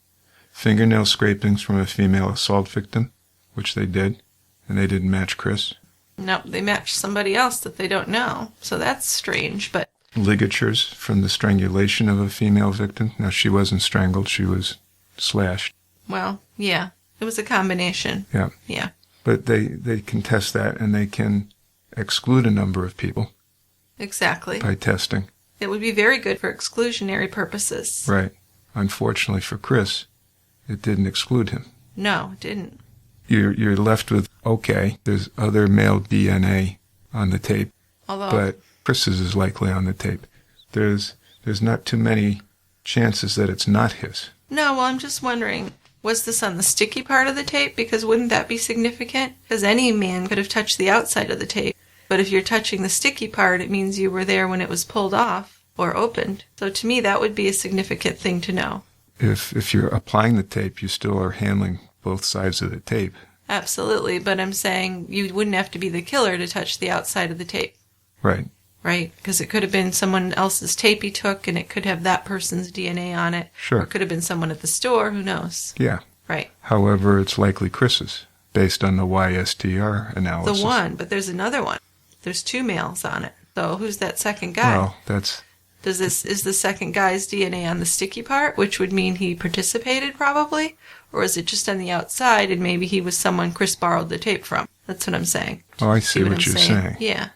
Fingernail scrapings from a female assault victim, which they did, and they didn't match Chris. No, they matched somebody else that they don't know, so that's strange, but... Ligatures from the strangulation of a female victim. Now, she wasn't strangled, she was slashed. Well, yeah, it was a combination. Yeah. Yeah. But they can test that, and they can exclude a number of people. Exactly. By testing. It would be very good for exclusionary purposes. Right. Unfortunately for Chris, it didn't exclude him. No, it didn't. You're left with, okay, there's other male DNA on the tape, but Chris's is likely on the tape. There's not too many chances that it's not his. No, well, I'm just wondering, was this on the sticky part of the tape? Because wouldn't that be significant? Because any man could have touched the outside of the tape. But if you're touching the sticky part, it means you were there when it was pulled off or opened. So to me, that would be a significant thing to know. If you're applying the tape, you still are handling both sides of the tape. Absolutely, but I'm saying you wouldn't have to be the killer to touch the outside of the tape. Right. Right, because it could have been someone else's tape he took, and it could have that person's DNA on it. Sure. Or it could have been someone at the store, who knows? Yeah. Right. However, it's likely Chris's, based on the YSTR analysis. The one, but there's another one. There's 2 males on it. So who's that second guy? Well, Is the second guy's DNA on the sticky part, which would mean he participated probably? Or is it just on the outside and maybe he was someone Chris borrowed the tape from? That's what I'm saying. Oh, I see what you're saying. Yeah.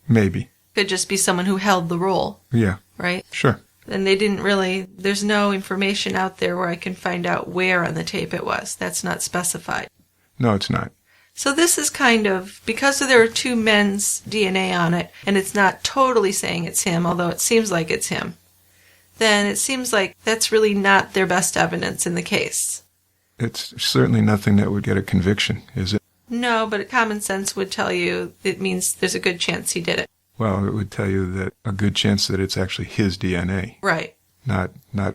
Maybe. Could just be someone who held the roll. Yeah. Right? Sure. And they didn't really, there's no information out there where I can find out where on the tape it was. That's not specified. No, it's not. So this is kind of, because there are 2 men's DNA on it, and it's not totally saying it's him, although it seems like it's him, then it seems like that's really not their best evidence in the case. It's certainly nothing that would get a conviction, is it? No, but common sense would tell you it means there's a good chance he did it. Well, it would tell you that a good chance that it's actually his DNA. Right. Not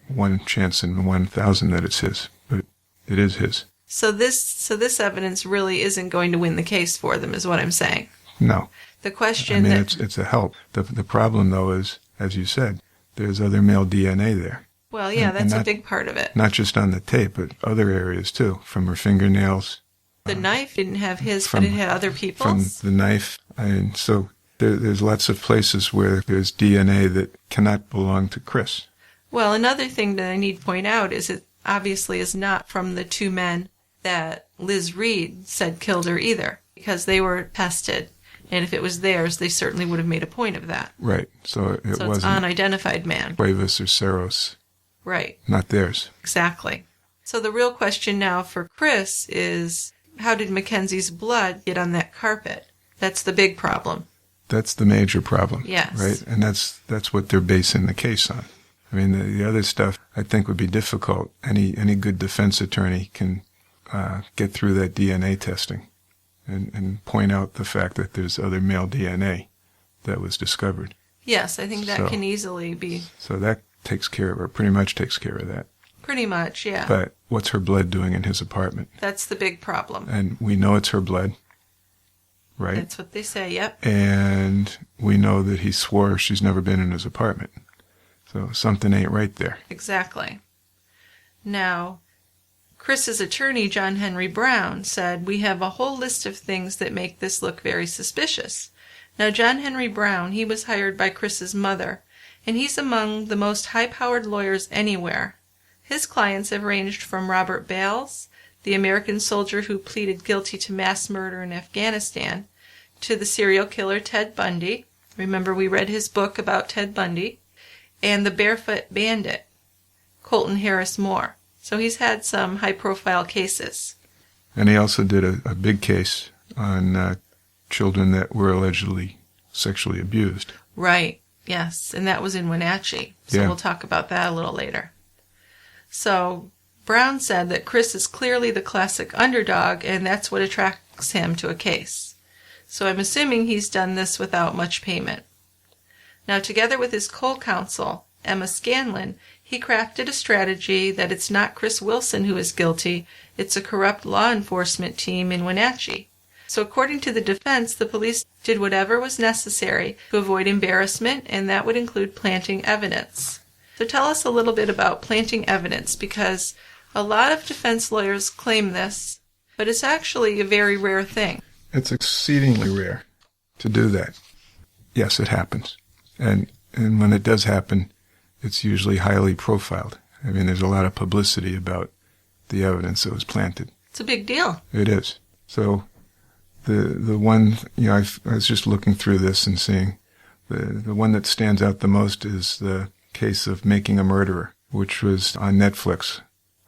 one chance in 1,000 that it's his, but it is his. So this evidence really isn't going to win the case for them, is what I'm saying. No. The question it's a help. The problem, though, is, as you said, there's other male DNA there. Well, yeah, that's a big part of it. Not just on the tape, but other areas, too, from her fingernails. The knife didn't have his, but it had other people's. From the knife. And so there's lots of places where there's DNA that cannot belong to Chris. Well, another thing that I need to point out is it obviously is not from the 2 men that Liz Reed said killed her either, because they were tested, and if it was theirs, they certainly would have made a point of that. Right, so it's wasn't unidentified man. Cuevas or Cerros. Right. Not theirs. Exactly. So the real question now for Chris is, how did Mackenzie's blood get on that carpet? That's the big problem. That's the major problem. Yes. Right, and that's what they're basing the case on. I mean, the other stuff I think would be difficult. Any good defense attorney can get through that DNA testing and point out the fact that there's other male DNA that was discovered. Yes, I think that can easily be. So that takes care of, or pretty much takes care of that. Pretty much, yeah. But what's her blood doing in his apartment? That's the big problem. And we know it's her blood, right? That's what they say, yep. And we know that he swore she's never been in his apartment. So something ain't right there. Exactly. Now, Chris's attorney, John Henry Brown, said, "We have a whole list of things that make this look very suspicious." Now, John Henry Brown, he was hired by Chris's mother, and he's among the most high-powered lawyers anywhere. His clients have ranged from Robert Bales, the American soldier who pleaded guilty to mass murder in Afghanistan, to the serial killer Ted Bundy. Remember, we read his book about Ted Bundy. And the barefoot bandit, Colton Harris Moore. So he's had some high-profile cases. And he also did a big case on children that were allegedly sexually abused. Right, yes, and that was in Wenatchee. So we'll talk about that a little later. So Brown said that Chris is clearly the classic underdog, and that's what attracts him to a case. So I'm assuming he's done this without much payment. Now, together with his co-counsel, Emma Scanlon, he crafted a strategy that it's not Chris Wilson who is guilty, it's a corrupt law enforcement team in Wenatchee. So according to the defense, the police did whatever was necessary to avoid embarrassment, and that would include planting evidence. So tell us a little bit about planting evidence, because a lot of defense lawyers claim this, but it's actually a very rare thing. It's exceedingly rare to do that. Yes, it happens. And when it does happen, it's usually highly profiled. I mean, there's a lot of publicity about the evidence that was planted. It's a big deal. It is. So the one, I was just looking through this and seeing The one that stands out the most is the case of Making a Murderer, which was on Netflix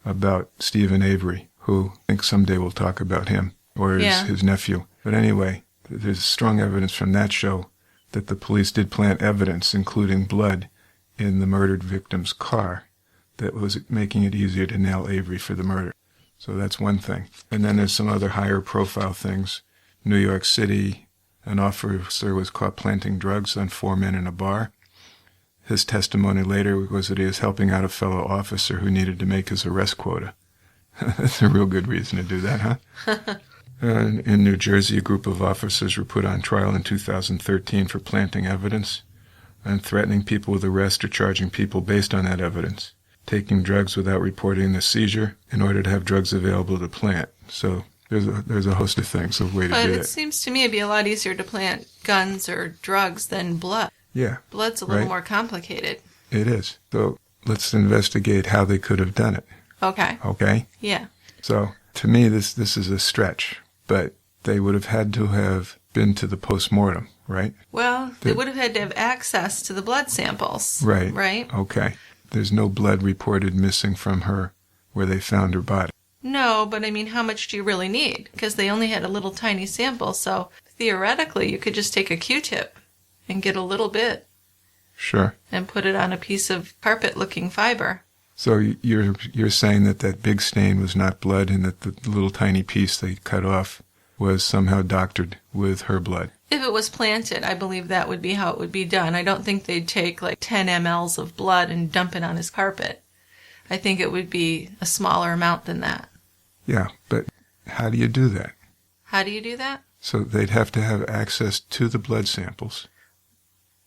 about Stephen Avery, who I think someday we'll talk about him, or his nephew. But anyway, there's strong evidence from that show that the police did plant evidence, including blood, in the murdered victim's car that was making it easier to nail Avery for the murder. So that's one thing. And then there's some other higher profile things. New York City, an officer was caught planting drugs on 4 men in a bar. His testimony later was that he was helping out a fellow officer who needed to make his arrest quota. That's a real good reason to do that, huh? In New Jersey, a group of officers were put on trial in 2013 for planting evidence and threatening people with arrest or charging people based on that evidence, taking drugs without reporting the seizure in order to have drugs available to plant. So there's a host of things, a way to do it. But it seems to me it'd be a lot easier to plant guns or drugs than blood. Yeah. Blood's a little more complicated. It is. So let's investigate how they could have done it. Okay. Okay? Yeah. So to me, this is a stretch, but they would have had to have been to the post-mortem, right? Well, they would have had to have access to the blood samples. Right. Right? Okay. There's no blood reported missing from her where they found her body. No, but I mean, how much do you really need? Because they only had a little tiny sample, so theoretically you could just take a Q-tip and get a little bit. Sure. And put it on a piece of carpet-looking fiber. So you're saying that big stain was not blood and that the little tiny piece they cut off was somehow doctored with her blood? If it was planted, I believe that would be how it would be done. I don't think they'd take like 10 mLs of blood and dump it on his carpet. I think it would be a smaller amount than that. Yeah, but how do you do that? How do you do that? So they'd have to have access to the blood samples.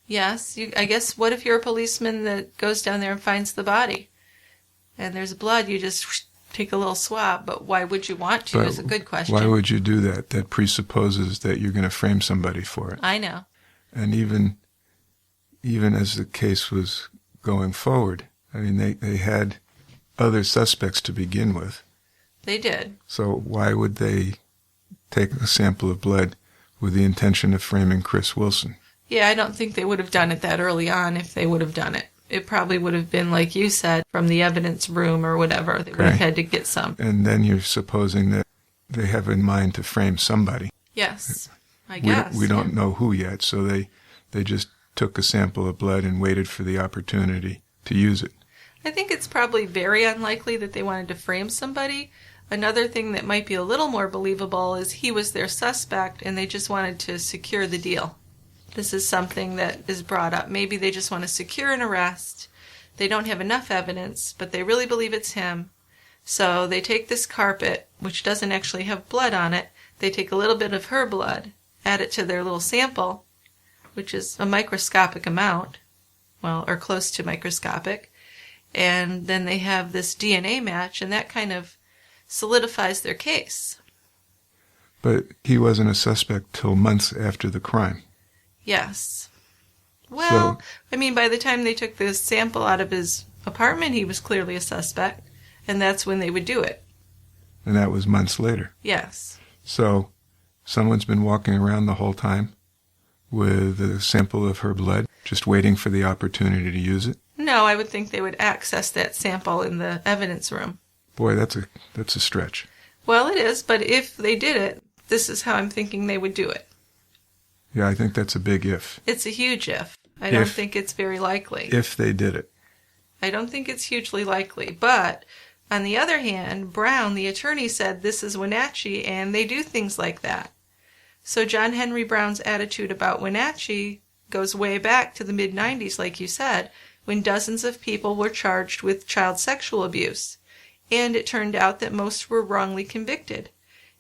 Yes. I guess, what if you're a policeman that goes down there and finds the body? And there's blood, you just take a little swab. But why would you want to is a good question. Why would you do that? That presupposes that you're going to frame somebody for it. I know. And even as the case was going forward, I mean, they had other suspects to begin with. They did. So why would they take a sample of blood with the intention of framing Chris Wilson? Yeah, I don't think they would have done it that early on if they would have done it. It probably would have been, like you said, from the evidence room or whatever. They would have had to get some. And then you're supposing that they have in mind to frame somebody. Yes, I guess. We don't know who yet, so they just took a sample of blood and waited for the opportunity to use it. I think it's probably very unlikely that they wanted to frame somebody. Another thing that might be a little more believable is he was their suspect and they just wanted to secure the deal. This is something that is brought up. Maybe they just want to secure an arrest. They don't have enough evidence, but they really believe it's him. So they take this carpet, which doesn't actually have blood on it. They take a little bit of her blood, add it to their little sample, which is a microscopic amount, well, or close to microscopic. And then they have this DNA match, and that kind of solidifies their case. But he wasn't a suspect till months after the crime. Yes. Well, I mean, by the time they took the sample out of his apartment, he was clearly a suspect, and that's when they would do it. And that was months later. Yes. So someone's been walking around the whole time with a sample of her blood, just waiting for the opportunity to use it? No, I would think they would access that sample in the evidence room. Boy, that's a stretch. Well, it is, but if they did it, this is how I'm thinking they would do it. Yeah, I think that's a big if. It's a huge if. I don't think it's very likely. If they did it. I don't think it's hugely likely. But, on the other hand, Brown, the attorney, said this is Wenatchee, and they do things like that. So John Henry Brown's attitude about Wenatchee goes way back to the mid-90s, like you said, when dozens of people were charged with child sexual abuse. And it turned out that most were wrongly convicted,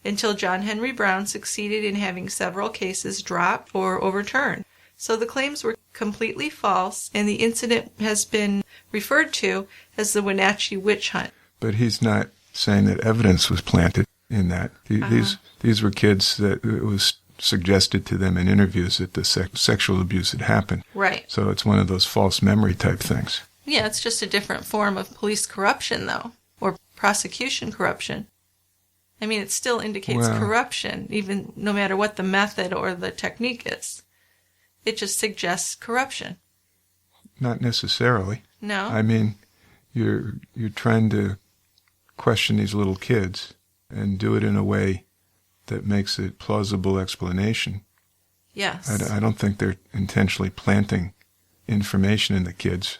until John Henry Brown succeeded in having several cases dropped or overturned. So the claims were completely false, and the incident has been referred to as the Wenatchee witch hunt. But he's not saying that evidence was planted in that. These were kids that it was suggested to them in interviews that the sexual abuse had happened. Right. So it's one of those false memory type things. Yeah, it's just a different form of police corruption, though, or prosecution corruption. I mean, it still indicates corruption, even no matter what the method or the technique is. It just suggests corruption. Not necessarily. No? I mean, you're trying to question these little kids and do it in a way that makes it plausible explanation. Yes. I don't think they're intentionally planting information in the kids.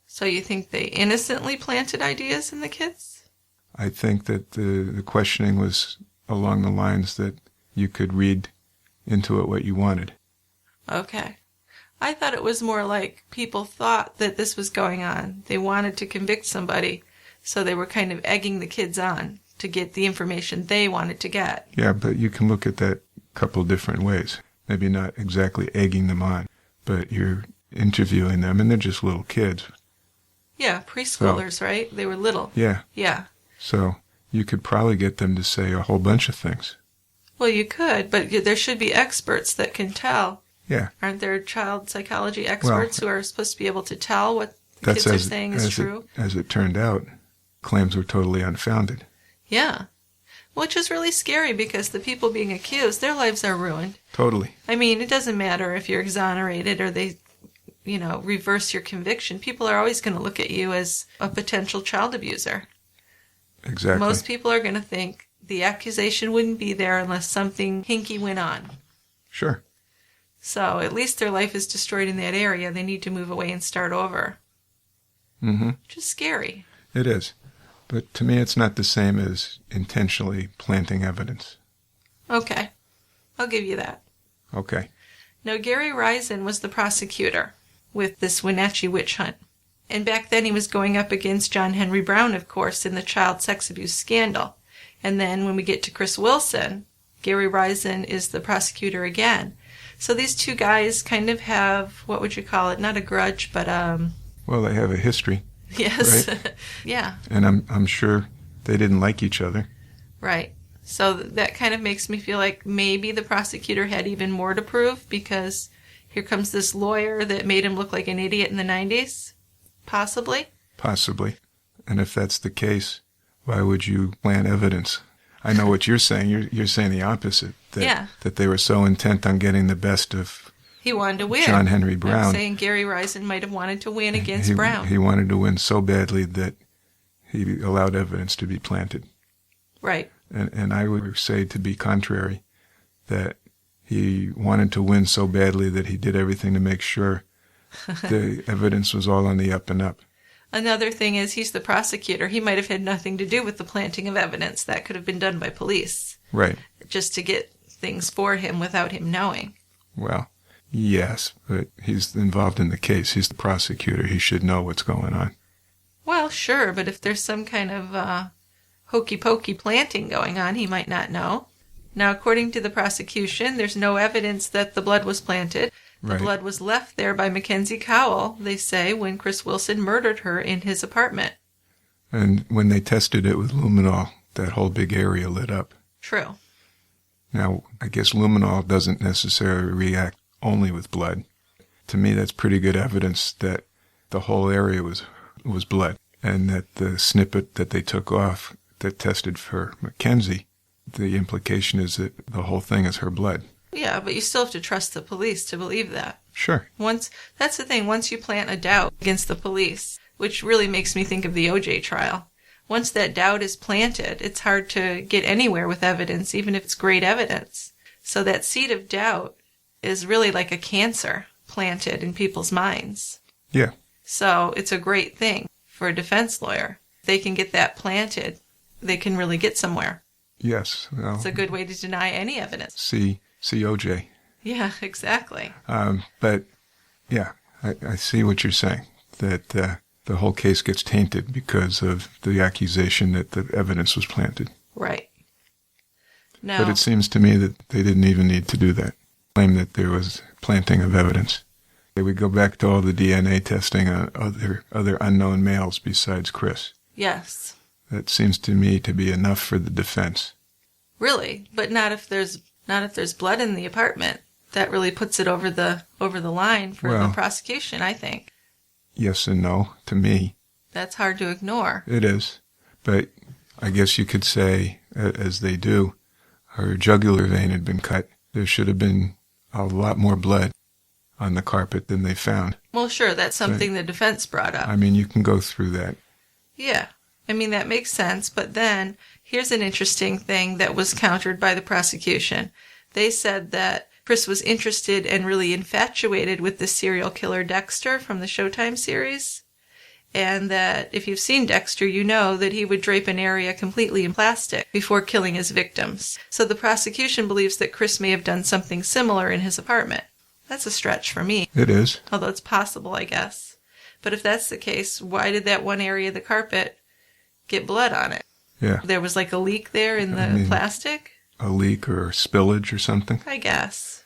So you think they innocently planted ideas in the kids? I think that the questioning was along the lines that you could read into it what you wanted. Okay. I thought it was more like people thought that this was going on. They wanted to convict somebody, so they were kind of egging the kids on to get the information they wanted to get. Yeah, but you can look at that a couple different ways. Maybe not exactly egging them on, but you're interviewing them, and they're just little kids. Yeah, preschoolers, right? They were little. Yeah. Yeah. So you could probably get them to say a whole bunch of things. Well, you could, but there should be experts that can tell. Yeah. Aren't there child psychology experts who are supposed to be able to tell what the kids are saying is true? As it turned out, claims were totally unfounded. Yeah. Which is really scary because the people being accused, their lives are ruined. Totally. I mean, it doesn't matter if you're exonerated or they, reverse your conviction. People are always going to look at you as a potential child abuser. Exactly. Most people are going to think the accusation wouldn't be there unless something hinky went on. Sure. So at least their life is destroyed in that area. They need to move away and start over. Mm-hmm. Which is scary. It is. But to me, it's not the same as intentionally planting evidence. Okay. I'll give you that. Okay. Now, Gary Risen was the prosecutor with this Wenatchee witch hunt. And back then he was going up against John Henry Brown, of course, in the child sex abuse scandal. And then when we get to Chris Wilson, Gary Risen is the prosecutor again. So these two guys kind of have, what would you call it? Not a grudge, but Well, they have a history. Yes. Right? Yeah. And I'm sure they didn't like each other. Right. So that kind of makes me feel like maybe the prosecutor had even more to prove because here comes this lawyer that made him look like an idiot in the 90s. Possibly. Possibly. And if that's the case, why would you plant evidence? I know what you're saying. You're saying the opposite. That they were so intent on getting the best of he wanted to win. John Henry Brown. I'm saying Gary Risen might have wanted to win against Brown. He wanted to win so badly that he allowed evidence to be planted. Right. And I would say to be contrary, that he wanted to win so badly that he did everything to make sure the evidence was all on the up and up. Another thing is he's the prosecutor. He might have had nothing to do with the planting of evidence. That could have been done by police. Right. Just to get things for him without him knowing. Well, yes, but he's involved in the case. He's the prosecutor. He should know what's going on. Well, sure, but if there's some kind of hokey-pokey planting going on, he might not know. Now, according to the prosecution, there's no evidence that the blood was planted. The blood was left there by Mackenzie Cowell, they say, when Chris Wilson murdered her in his apartment. And when they tested it with luminol, that whole big area lit up. True. Now, I guess luminol doesn't necessarily react only with blood. To me, that's pretty good evidence that the whole area was blood, and that the snippet that they took off that tested for Mckenzie, the implication is that the whole thing is her blood. Yeah, but you still have to trust the police to believe that. Sure. That's the thing. Once you plant a doubt against the police, which really makes me think of the OJ trial, once that doubt is planted, it's hard to get anywhere with evidence, even if it's great evidence. So that seed of doubt is really like a cancer planted in people's minds. Yeah. So it's a great thing for a defense lawyer. If they can get that planted, they can really get somewhere. Yes. Well, it's a good way to deny any evidence. See OJ. Yeah, exactly. But, yeah, I see what you're saying, that the whole case gets tainted because of the accusation that the evidence was planted. Right. No. But it seems to me that they didn't even need to do that, claim that there was planting of evidence. They would go back to all the DNA testing on other unknown males besides Chris. Yes. That seems to me to be enough for the defense. Really? But not if there's blood in the apartment. That really puts it over the line for the prosecution, I think. Yes and no, to me. That's hard to ignore. It is. But I guess you could say, as they do, her jugular vein had been cut. There should have been a lot more blood on the carpet than they found. Well, sure, that's something the defense brought up. I mean, you can go through that. Yeah. I mean, that makes sense. But then here's an interesting thing that was countered by the prosecution. They said that Chris was interested and really infatuated with the serial killer Dexter from the Showtime series. And that if you've seen Dexter, you know that he would drape an area completely in plastic before killing his victims. So the prosecution believes that Chris may have done something similar in his apartment. That's a stretch for me. It is. Although it's possible, I guess. But if that's the case, why did that one area of the carpet get blood on it? Yeah. There was like a leak there in the plastic? A leak or spillage or something? I guess.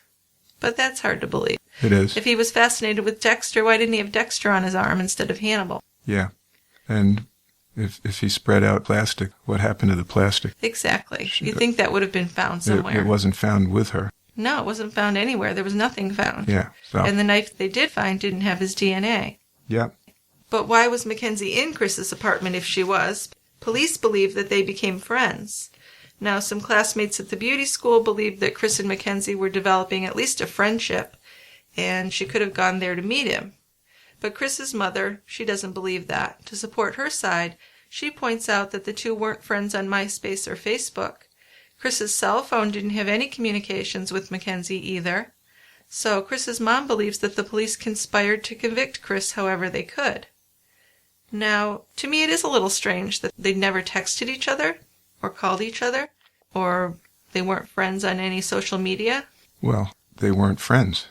But that's hard to believe. It is. If he was fascinated with Dexter, why didn't he have Dexter on his arm instead of Hannibal? Yeah. And if he spread out plastic, what happened to the plastic? Exactly. You'd think that would have been found somewhere. It wasn't found with her. No, it wasn't found anywhere. There was nothing found. Yeah. So. And the knife they did find didn't have his DNA. Yeah. But why was Mckenzie in Chris's apartment if she was? Police believe that they became friends. Now, some classmates at the beauty school believed that Chris and Mckenzie were developing at least a friendship, and she could have gone there to meet him. But Chris's mother, she doesn't believe that. To support her side, she points out that the two weren't friends on MySpace or Facebook. Chris's cell phone didn't have any communications with Mckenzie either. So Chris's mom believes that the police conspired to convict Chris however they could. Now, to me it is a little strange that they never texted each other, or called each other, or they weren't friends on any social media. Well, they weren't friends.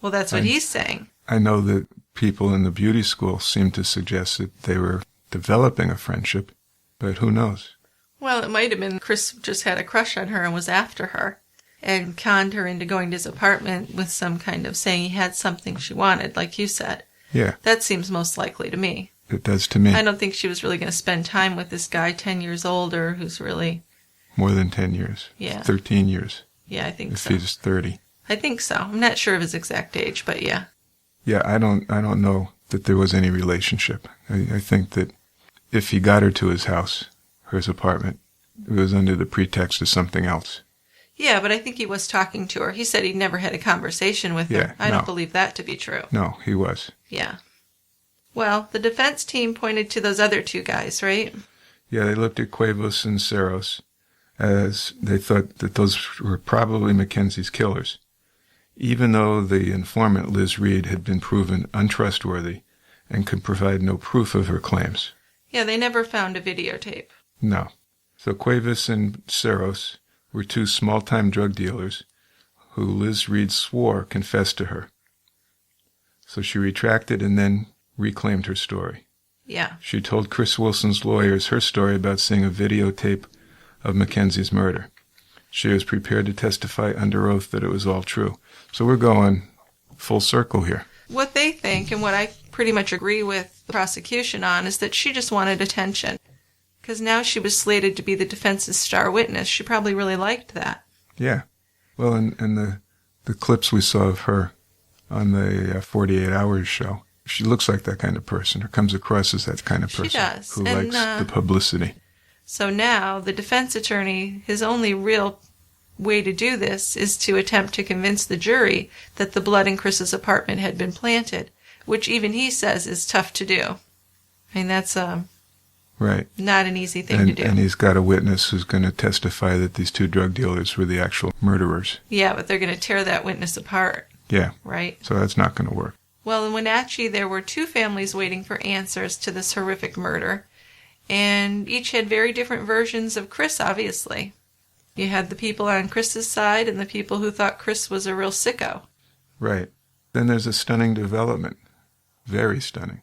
Well, that's what he's saying. I know that people in the beauty school seem to suggest that they were developing a friendship, but who knows? Well, it might have been Chris just had a crush on her and was after her, and conned her into going to his apartment with some kind of saying he had something she wanted, like you said. Yeah. That seems most likely to me. It does to me. I don't think she was really going to spend time with this guy 10 years older who's really... More than 10 years. Yeah. 13 years. Yeah, I think so. If he's 30. I think so. I'm not sure of his exact age, but yeah. Yeah, I don't know that there was any relationship. I think that if he got her to his house, his apartment, it was under the pretext of something else. Yeah, but I think he was talking to her. He said he'd never had a conversation with her. I don't believe that to be true. No, he was. Yeah. Well, the defense team pointed to those other two guys, right? Yeah, they looked at Cuevas and Serros as they thought that those were probably Mackenzie's killers, even though the informant Liz Reed had been proven untrustworthy and could provide no proof of her claims. Yeah, they never found a videotape. No. So Cuevas and Serros were two small-time drug dealers who Liz Reed swore confessed to her. So she retracted and then reclaimed her story. Yeah. She told Chris Wilson's lawyers her story about seeing a videotape of Mackenzie's murder. She was prepared to testify under oath that it was all true. So we're going full circle here. What they think, and what I pretty much agree with the prosecution on, is that she just wanted attention. Because now she was slated to be the defense's star witness. She probably really liked that. Yeah. Well, and the clips we saw of her on the 48 Hours show, she looks like that kind of person, or comes across as that kind of person. She does. Who likes the publicity. So now the defense attorney, his only real way to do this is to attempt to convince the jury that the blood in Chris's apartment had been planted, which even he says is tough to do. I mean, that's right. Not an easy thing to do. And he's got a witness who's going to testify that these two drug dealers were the actual murderers. Yeah, but they're going to tear that witness apart. Yeah. Right? So that's not going to work. Well, in Wenatchee, there were two families waiting for answers to this horrific murder, and each had very different versions of Chris, obviously. You had the people on Chris's side and the people who thought Chris was a real sicko. Right. Then there's a stunning development. Very stunning.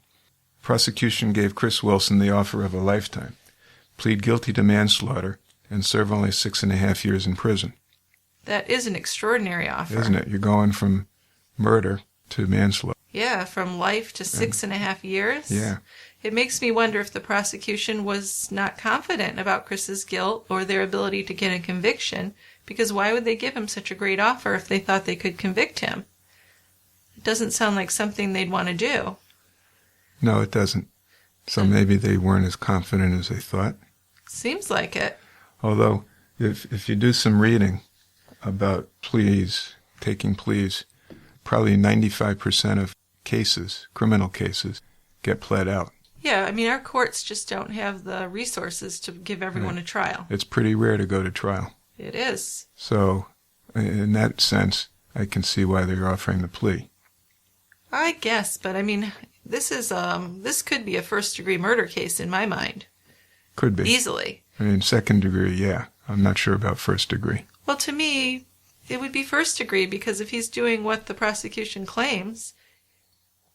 Prosecution gave Chris Wilson the offer of a lifetime, plead guilty to manslaughter, and serve only 6.5 years in prison. That is an extraordinary offer. Isn't it? You're going from murder to manslaughter. Yeah, from life to 6.5 years. Yeah. It makes me wonder if the prosecution was not confident about Chris's guilt or their ability to get a conviction, because why would they give him such a great offer if they thought they could convict him? It doesn't sound like something they'd want to do. No, it doesn't. So maybe they weren't as confident as they thought. Seems like it. Although, if you do some reading about pleas, taking pleas, probably 95% of cases, criminal cases, get pled out. Yeah, I mean, our courts just don't have the resources to give everyone a trial. It's pretty rare to go to trial. It is. So, in that sense, I can see why they're offering the plea. I guess, but I mean, this could be a first-degree murder case in my mind. Could be. Easily. I mean, second degree, yeah. I'm not sure about first degree. Well, to me, it would be first degree because if he's doing what the prosecution claims,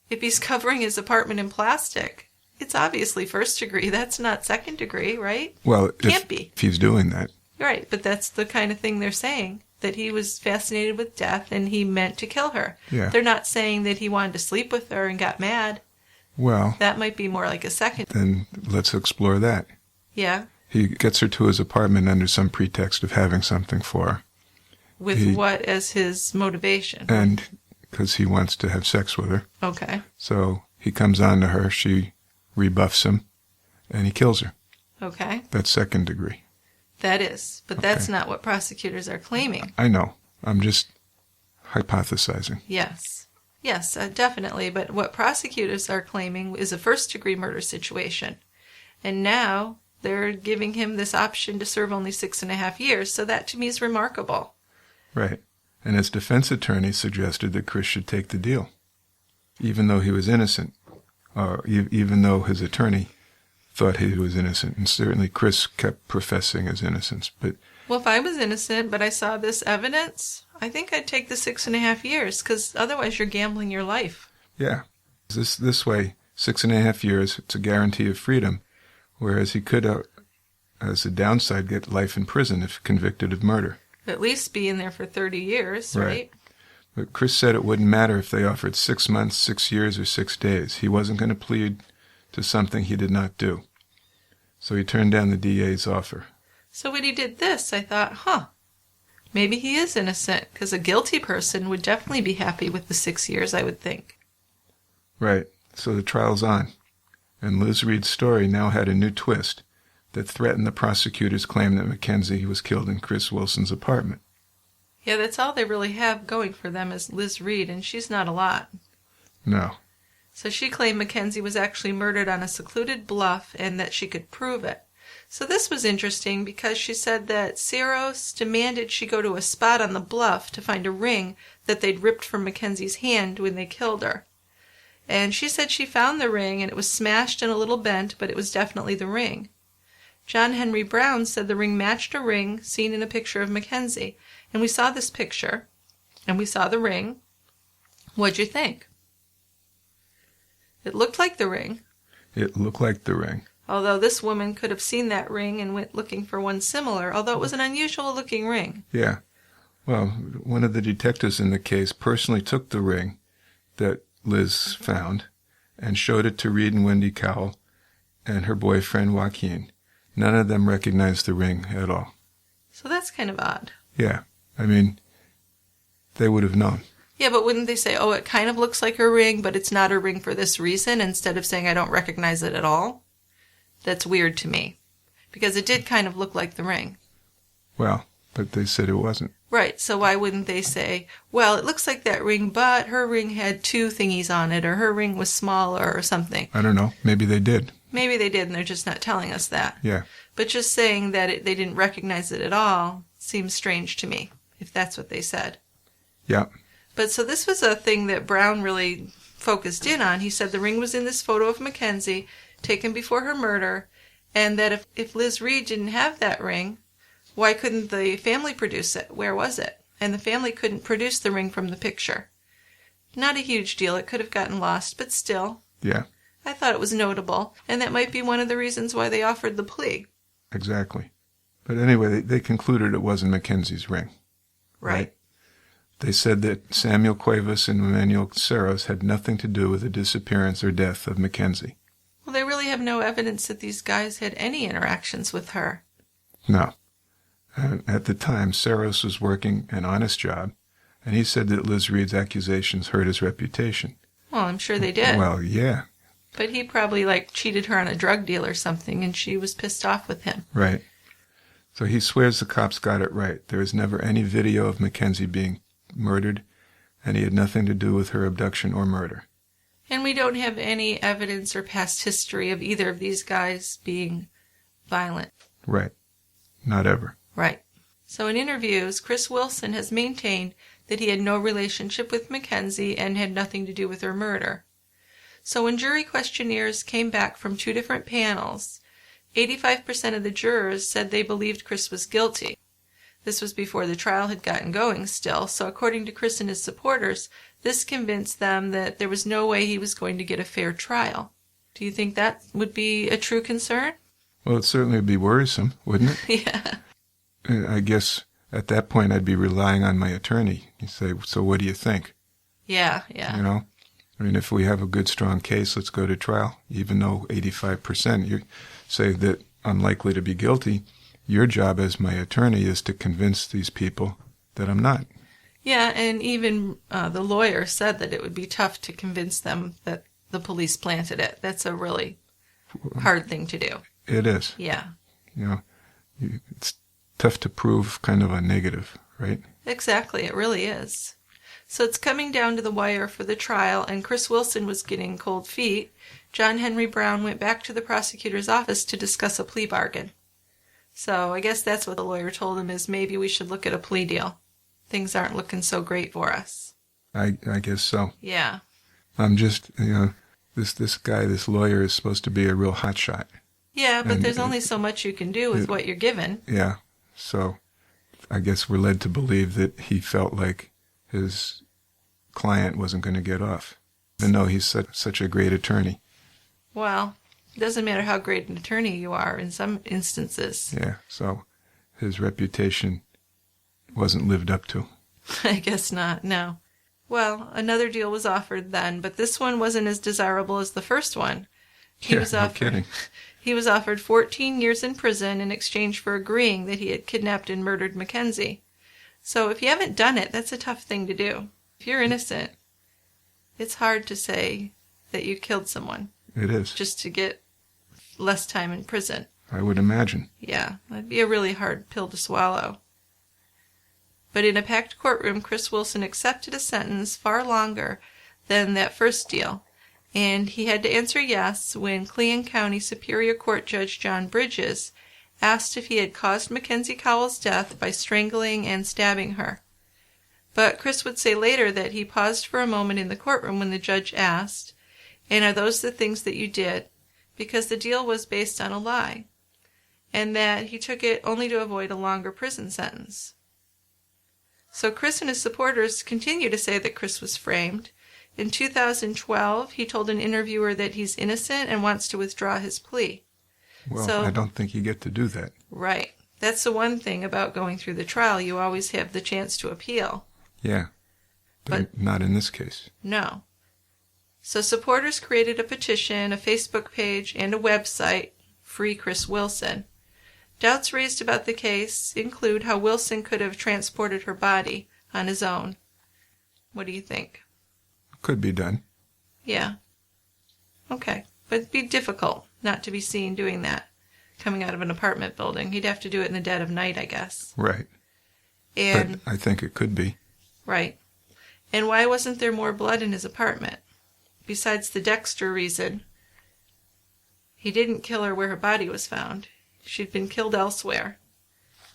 if he's covering his apartment in plastic, it's obviously first degree. That's not second degree, right? Well, Can't be. If he's doing that. Right, but that's the kind of thing they're saying, that he was fascinated with death and he meant to kill her. Yeah. They're not saying that he wanted to sleep with her and got mad. Well, that might be more like a second. Then let's explore that. Yeah. He gets her to his apartment under some pretext of having something for her. With what as his motivation? And because he wants to have sex with her. Okay. So he comes on to her, she rebuffs him, and he kills her. Okay. That's second degree. That is. But that's not what prosecutors are claiming. I know. I'm just hypothesizing. Yes. Yes, definitely. But what prosecutors are claiming is a first-degree murder situation. And now they're giving him this option to serve only 6.5 years. So that, to me, is remarkable. Right. And his defense attorney suggested that Chris should take the deal, even though he was innocent, or even though his attorney thought he was innocent. And certainly Chris kept professing his innocence. But well, if I was innocent, but I saw this evidence, I think I'd take the 6.5 years, because otherwise you're gambling your life. Yeah. This way, 6.5 years, it's a guarantee of freedom, whereas he could, as a downside, get life in prison if convicted of murder. At least be in there for 30 years, right? But Chris said it wouldn't matter if they offered 6 months, 6 years, or 6 days. He wasn't going to plead to something he did not do. So he turned down the DA's offer. So when he did this, I thought, maybe he is innocent, because a guilty person would definitely be happy with the 6 years, I would think. Right. So the trial's on. And Liz Reed's story now had a new twist that threatened the prosecutor's claim that Mckenzie was killed in Chris Wilson's apartment. Yeah, that's all they really have going for them is Liz Reed, and she's not a lot. No. So she claimed Mckenzie was actually murdered on a secluded bluff and that she could prove it. So this was interesting because she said that Saros demanded she go to a spot on the bluff to find a ring that they'd ripped from Mackenzie's hand when they killed her. And she said she found the ring and it was smashed and a little bent, but it was definitely the ring. John Henry Brown said the ring matched a ring seen in a picture of Mckenzie. And we saw this picture, and we saw the ring. What'd you think? It looked like the ring. It looked like the ring. Although this woman could have seen that ring and went looking for one similar, although it was an unusual-looking ring. Yeah. Well, one of the detectives in the case personally took the ring that Liz found and showed it to Reed and Wendy Cowell and her boyfriend Joaquin. None of them recognized the ring at all. So that's kind of odd. Yeah. I mean, they would have known. Yeah, but wouldn't they say, it kind of looks like her ring, but it's not a ring for this reason, instead of saying I don't recognize it at all? That's weird to me, because it did kind of look like the ring. Well, but they said it wasn't. Right, so why wouldn't they say, well, it looks like that ring, but her ring had 2 thingies on it, or her ring was smaller, or something. I don't know. Maybe they did. Maybe they did, and they're just not telling us that. Yeah. But just saying that they didn't recognize it at all seems strange to me, if that's what they said. Yeah. But so this was a thing that Brown really focused in on. He said the ring was in this photo of Mckenzie, taken before her murder, and that if Liz Reed didn't have that ring, why couldn't the family produce it? Where was it? And the family couldn't produce the ring from the picture. Not a huge deal. It could have gotten lost, but still. Yeah. I thought it was notable, and that might be one of the reasons why they offered the plea. Exactly. But anyway, they concluded it wasn't Mackenzie's ring. Right. They said that Samuel Cuevas and Emmanuel Saros had nothing to do with the disappearance or death of Mckenzie. Well, they really have no evidence that these guys had any interactions with her. No. At the time, Saros was working an honest job, and he said that Liz Reed's accusations hurt his reputation. Well, I'm sure they did. Well, yeah. But he probably, cheated her on a drug deal or something, and she was pissed off with him. Right. So he swears the cops got it right. There is never any video of Mckenzie being murdered, and he had nothing to do with her abduction or murder. And we don't have any evidence or past history of either of these guys being violent. Right. Not ever. Right. So in interviews, Chris Wilson has maintained that he had no relationship with Mckenzie and had nothing to do with her murder. So when jury questionnaires came back from 2 different panels, 85% of the jurors said they believed Chris was guilty. This was before the trial had gotten going still, so according to Chris and his supporters, this convinced them that there was no way he was going to get a fair trial. Do you think that would be a true concern? Well, it certainly would be worrisome, wouldn't it? Yeah. I guess at that point I'd be relying on my attorney. You say, so what do you think? Yeah. You know? I mean, if we have a good, strong case, let's go to trial. Even though 85% you say that I'm likely to be guilty, your job as my attorney is to convince these people that I'm not. Yeah, and even the lawyer said that it would be tough to convince them that the police planted it. That's a really hard thing to do. It is. Yeah. You know, it's tough to prove kind of a negative, right? Exactly, it really is. So it's coming down to the wire for the trial, and Chris Wilson was getting cold feet. John Henry Brown went back to the prosecutor's office to discuss a plea bargain. So I guess that's what the lawyer told him, is maybe we should look at a plea deal. Things aren't looking so great for us. I guess so. Yeah. I'm just, this guy, this lawyer is supposed to be a real hotshot. Yeah, but And there's only so much you can do with what you're given. Yeah. So I guess we're led to believe that he felt like his client wasn't going to get off, even though he's such a great attorney. Well, it doesn't matter how great an attorney you are in some instances. Yeah, so his reputation wasn't lived up to. I guess not, no. Well, another deal was offered then, but this one wasn't as desirable as the first one. No kidding. He was offered 14 years in prison in exchange for agreeing that he had kidnapped and murdered Mckenzie. So if you haven't done it, that's a tough thing to do. If you're innocent, it's hard to say that you killed someone. It is. Just to get less time in prison. I would imagine. Yeah, that'd be a really hard pill to swallow. But in a packed courtroom, Chris Wilson accepted a sentence far longer than that first deal, and he had to answer yes when Cleon County Superior Court Judge John Bridges asked if he had caused Mackenzie Cowell's death by strangling and stabbing her. But Chris would say later that he paused for a moment in the courtroom when the judge asked, "And are those the things that you did?" because the deal was based on a lie, and that he took it only to avoid a longer prison sentence. So Chris and his supporters continue to say that Chris was framed. In 2012, he told an interviewer that he's innocent and wants to withdraw his plea. Well, I don't think you get to do that. Right. That's the one thing about going through the trial. You always have the chance to appeal. Yeah. But not in this case. No. So supporters created a petition, a Facebook page, and a website, Free Chris Wilson. Doubts raised about the case include how Wilson could have transported her body on his own. What do you think? Could be done. Yeah. Okay. But it'd be difficult not to be seen doing that, coming out of an apartment building. He'd have to do it in the dead of night, I guess. Right. And but I think it could be. Right. And why wasn't there more blood in his apartment? Besides the Dexter reason, he didn't kill her where her body was found. She'd been killed elsewhere.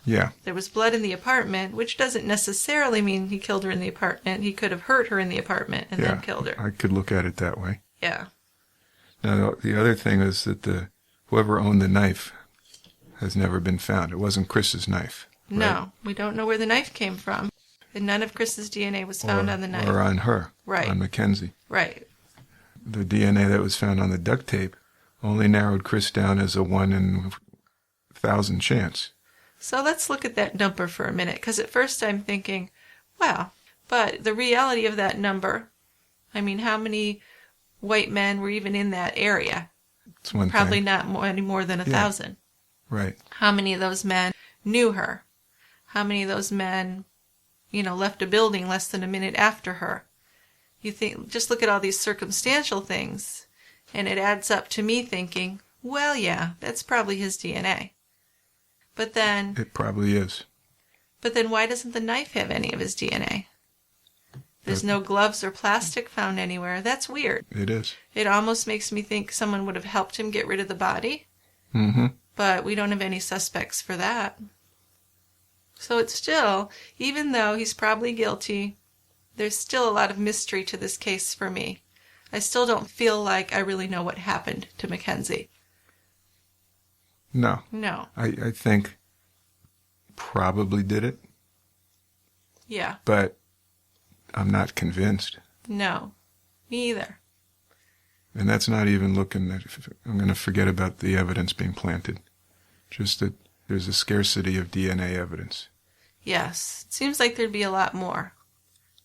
Yeah. There was blood in the apartment, which doesn't necessarily mean he killed her in the apartment. He could have hurt her in the apartment and then killed her. I could look at it that way. Yeah. Now, the other thing is that whoever owned the knife has never been found. It wasn't Chris's knife. Right? No, we don't know where the knife came from. And none of Chris's DNA was found on the knife. Or on her. Right. On Mckenzie. Right. The DNA that was found on the duct tape only narrowed Chris down as a 1 in 1,000 chance. So let's look at that number for a minute, because at first I'm thinking, wow, but the reality of that number, I mean, how many white men were even in that area? It's one Probably thing. not any more than 1,000. Right. How many of those men knew her? How many of those men, left a building less than a minute after her? You think, just look at all these circumstantial things, and it adds up to me thinking, well, yeah, that's probably his DNA. But then... It probably is. But then why doesn't the knife have any of his DNA? There's no gloves or plastic found anywhere. That's weird. It is. It almost makes me think someone would have helped him get rid of the body. Mm-hmm. But we don't have any suspects for that. So it's still, even though he's probably guilty, there's still a lot of mystery to this case for me. I still don't feel like I really know what happened to Mckenzie. No. No. I think probably did it, Yeah. but I'm not convinced. No. Me either. And that's not even looking at, I'm going to forget about the evidence being planted. Just that there's a scarcity of DNA evidence. Yes. It seems like there'd be a lot more.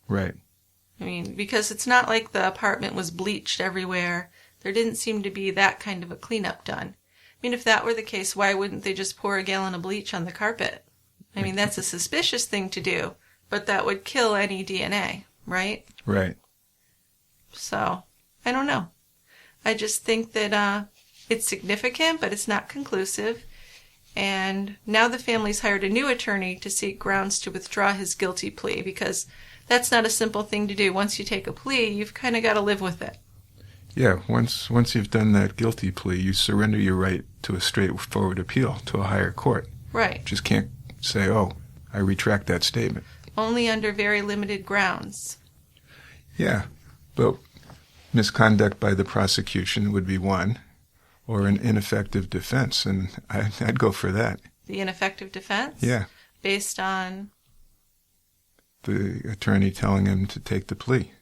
Right. I mean, because it's not like the apartment was bleached everywhere. There didn't seem to be that kind of a cleanup done. I mean, if that were the case, why wouldn't they just pour a gallon of bleach on the carpet? I mean, that's a suspicious thing to do, but that would kill any DNA, right? Right. So, I don't know. I just think that it's significant, but it's not conclusive. And now the family's hired a new attorney to seek grounds to withdraw his guilty plea, because that's not a simple thing to do. Once you take a plea, you've kind of got to live with it. Yeah, once you've done that guilty plea, you surrender your right to a straightforward appeal to a higher court. Right. You just can't say, oh, I retract that statement. Only under very limited grounds. Yeah, but misconduct by the prosecution would be one, or an ineffective defense, and I'd go for that. The ineffective defense? Yeah. Based on? The attorney telling him to take the plea.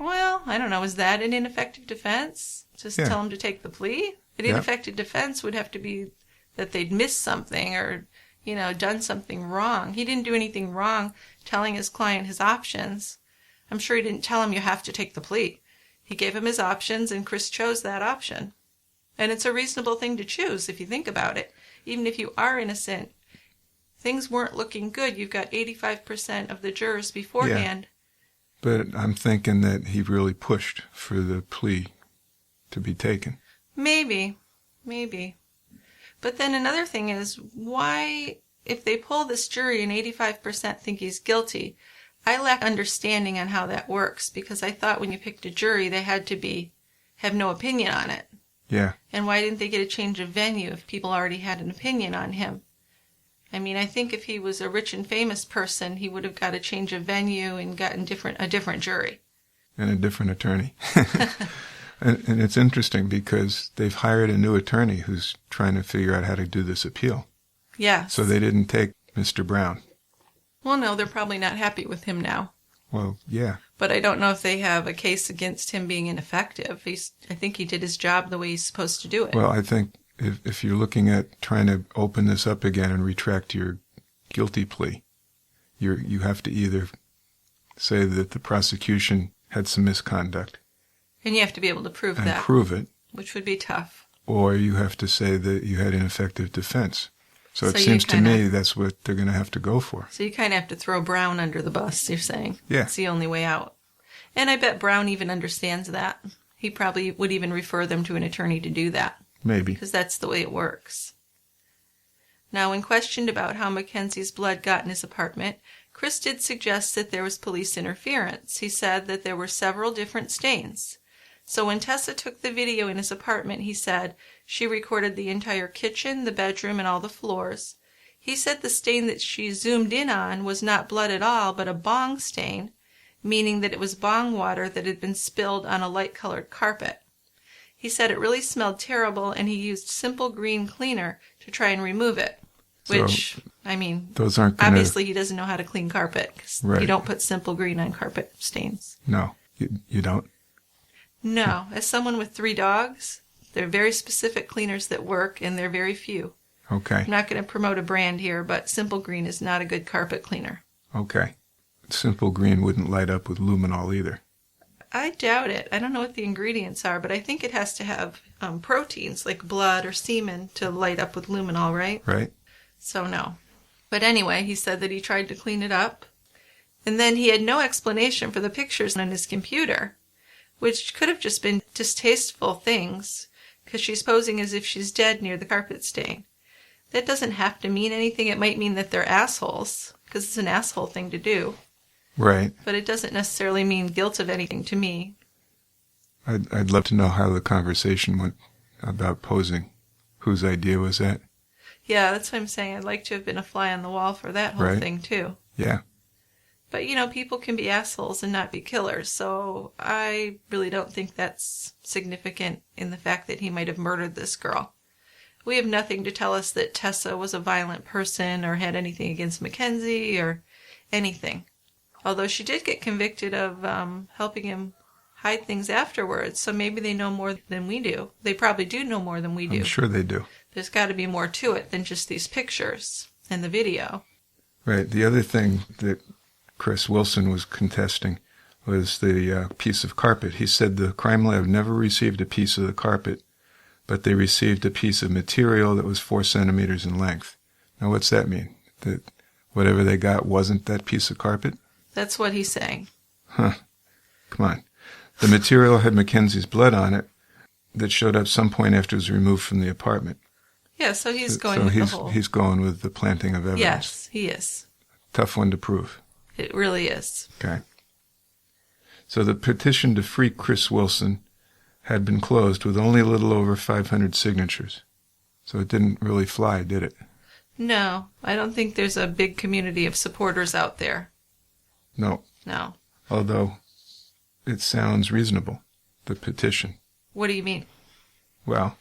Well, I don't know. Is that an ineffective defense? Just tell him to take the plea? An ineffective defense would have to be that they'd missed something or, done something wrong. He didn't do anything wrong telling his client his options. I'm sure he didn't tell him you have to take the plea. He gave him his options, and Chris chose that option. And it's a reasonable thing to choose if you think about it. Even if you are innocent, things weren't looking good. You've got 85% of the jurors beforehand. Yeah. But I'm thinking that he really pushed for the plea to be taken. Maybe. But then another thing is, why, if they poll this jury and 85% think he's guilty, I lack understanding on how that works, because I thought when you picked a jury, they had to have no opinion on it. Yeah. And why didn't they get a change of venue if people already had an opinion on him? I mean, I think if he was a rich and famous person, he would have got a change of venue and gotten a different jury. And a different attorney. And it's interesting because they've hired a new attorney who's trying to figure out how to do this appeal. Yes. So they didn't take Mr. Brown. Well, no, they're probably not happy with him now. Well, yeah. But I don't know if they have a case against him being ineffective. I think he did his job the way he's supposed to do it. Well, I think if you're looking at trying to open this up again and retract your guilty plea, you have to either say that the prosecution had some misconduct. And you have to be able to prove that. And prove it. Which would be tough. Or you have to say that you had ineffective defense. So it seems to me that's what they're going to have to go for. So you kind of have to throw Brown under the bus, you're saying. Yeah. It's the only way out. And I bet Brown even understands that. He probably would even refer them to an attorney to do that. Maybe. Because that's the way it works. Now, when questioned about how Mackenzie's blood got in his apartment, Chris did suggest that there was police interference. He said that there were several different stains. So when Tessa took the video in his apartment, he said she recorded the entire kitchen, the bedroom, and all the floors. He said the stain that she zoomed in on was not blood at all, but a bong stain, meaning that it was bong water that had been spilled on a light-colored carpet. He said it really smelled terrible, and he used simple green cleaner to try and remove it. Which, those aren't gonna... obviously he doesn't know how to clean carpet, because you don't put simple green on carpet stains. No, you don't? No. As someone with 3 dogs, there are very specific cleaners that work, and they're very few. Okay. I'm not going to promote a brand here, but Simple Green is not a good carpet cleaner. Okay. Simple Green wouldn't light up with luminol either. I doubt it. I don't know what the ingredients are, but I think it has to have proteins like blood or semen to light up with luminol, right? Right. So no. But anyway, he said that he tried to clean it up, and then he had no explanation for the pictures on his computer, which could have just been distasteful things, because she's posing as if she's dead near the carpet stain. That doesn't have to mean anything. It might mean that they're assholes, because it's an asshole thing to do. Right. But it doesn't necessarily mean guilt of anything to me. I'd love to know how the conversation went about posing. Whose idea was that? Yeah, that's what I'm saying. I'd like to have been a fly on the wall for that whole thing, too. Yeah. But, people can be assholes and not be killers, so I really don't think that's significant in the fact that he might have murdered this girl. We have nothing to tell us that Tessa was a violent person or had anything against Mckenzie or anything. Although she did get convicted of helping him hide things afterwards, so maybe they know more than we do. They probably do know more than we do. I'm sure they do. There's got to be more to it than just these pictures and the video. Right. The other thing that Chris Wilson was contesting was the piece of carpet. He said the crime lab never received a piece of the carpet, but they received a piece of material that was 4 centimeters in length. Now, what's that mean? That whatever they got wasn't that piece of carpet? That's what he's saying. Huh. Come on. The material had Mackenzie's blood on it that showed up some point after it was removed from the apartment. Yeah, so he's going with the whole... he's going with the planting of evidence. Yes, he is. Tough one to prove. It really is. Okay. So the petition to free Chris Wilson had been closed with only a little over 500 signatures. So it didn't really fly, did it? No, I don't think there's a big community of supporters out there. No. No. Although it sounds reasonable, the petition. What do you mean? Well,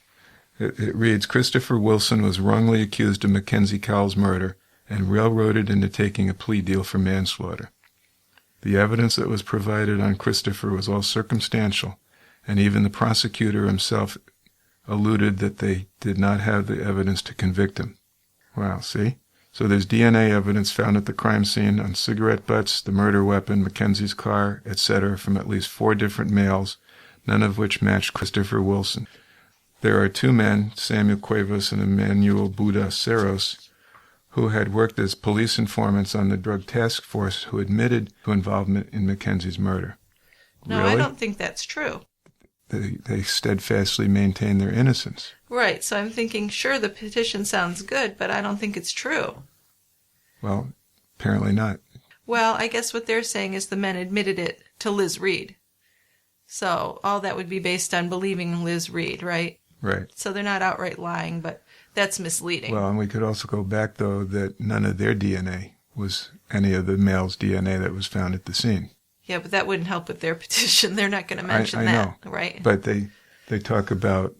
it reads, Christopher Wilson was wrongly accused of Mackenzie Cowell's murder and railroaded into taking a plea deal for manslaughter. The evidence that was provided on Christopher was all circumstantial, and even the prosecutor himself alluded that they did not have the evidence to convict him. Wow, see? So there's DNA evidence found at the crime scene on cigarette butts, the murder weapon, Mackenzie's car, etc., from at least 4 different males, none of which matched Christopher Wilson. There are 2 men, Samuel Cuevas and Emmanuel Buda Ceros, who had worked as police informants on the drug task force who admitted to involvement in Mackenzie's murder. No, Really? I don't think that's true. They steadfastly maintain their innocence. Right, so I'm thinking, sure, the petition sounds good, but I don't think it's true. Well, apparently not. Well, I guess what they're saying is the men admitted it to Liz Reed. So all that would be based on believing Liz Reed, right? Right. So they're not outright lying, but that's misleading. Well, and we could also go back, though, that none of their DNA was any of the male's DNA that was found at the scene. Yeah, but that wouldn't help with their petition. They're not going to mention I that, know. Right? But they talk about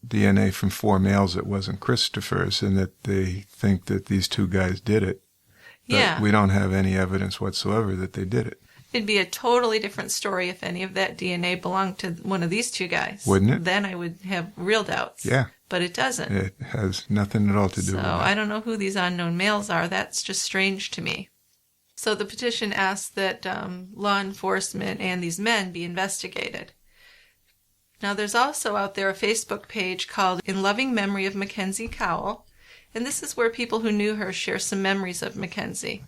DNA from 4 males that wasn't Christopher's, and that they think that these 2 guys did it. But yeah. we don't have any evidence whatsoever that they did it. It'd be a totally different story if any of that DNA belonged to one of these 2 guys. Wouldn't it? Then I would have real doubts. Yeah. But it doesn't. It has nothing at all to do with it. So I don't know who these unknown males are. That's just strange to me. So the petition asks that law enforcement and these men be investigated. Now there's also out there a Facebook page called In Loving Memory of Mackenzie Cowell, and this is where people who knew her share some memories of Mckenzie.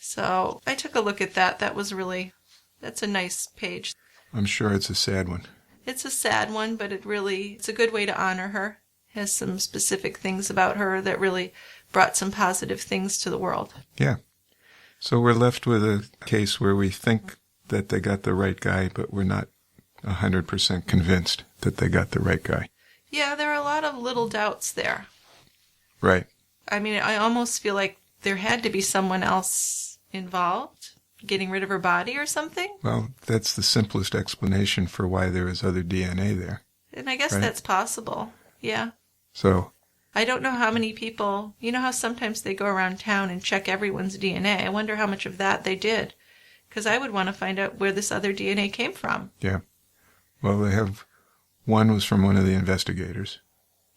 So I took a look at that. That's a nice page. I'm sure it's a sad one. It's a sad one, but it's a good way to honor her. It has some specific things about her that really brought some positive things to the world. Yeah. So we're left with a case where we think that they got the right guy, but we're not 100% convinced that they got the right guy. Yeah, there are a lot of little doubts there. Right. I mean, I almost feel like there had to be someone else involved, getting rid of her body or something. Well, that's the simplest explanation for why there is other DNA there. And I guess right? That's possible. Yeah. So I don't know how many people, you know how sometimes they go around town and check everyone's DNA. I wonder how much of that they did. Because I would want to find out where this other DNA came from. Yeah. Well, one was from one of the investigators.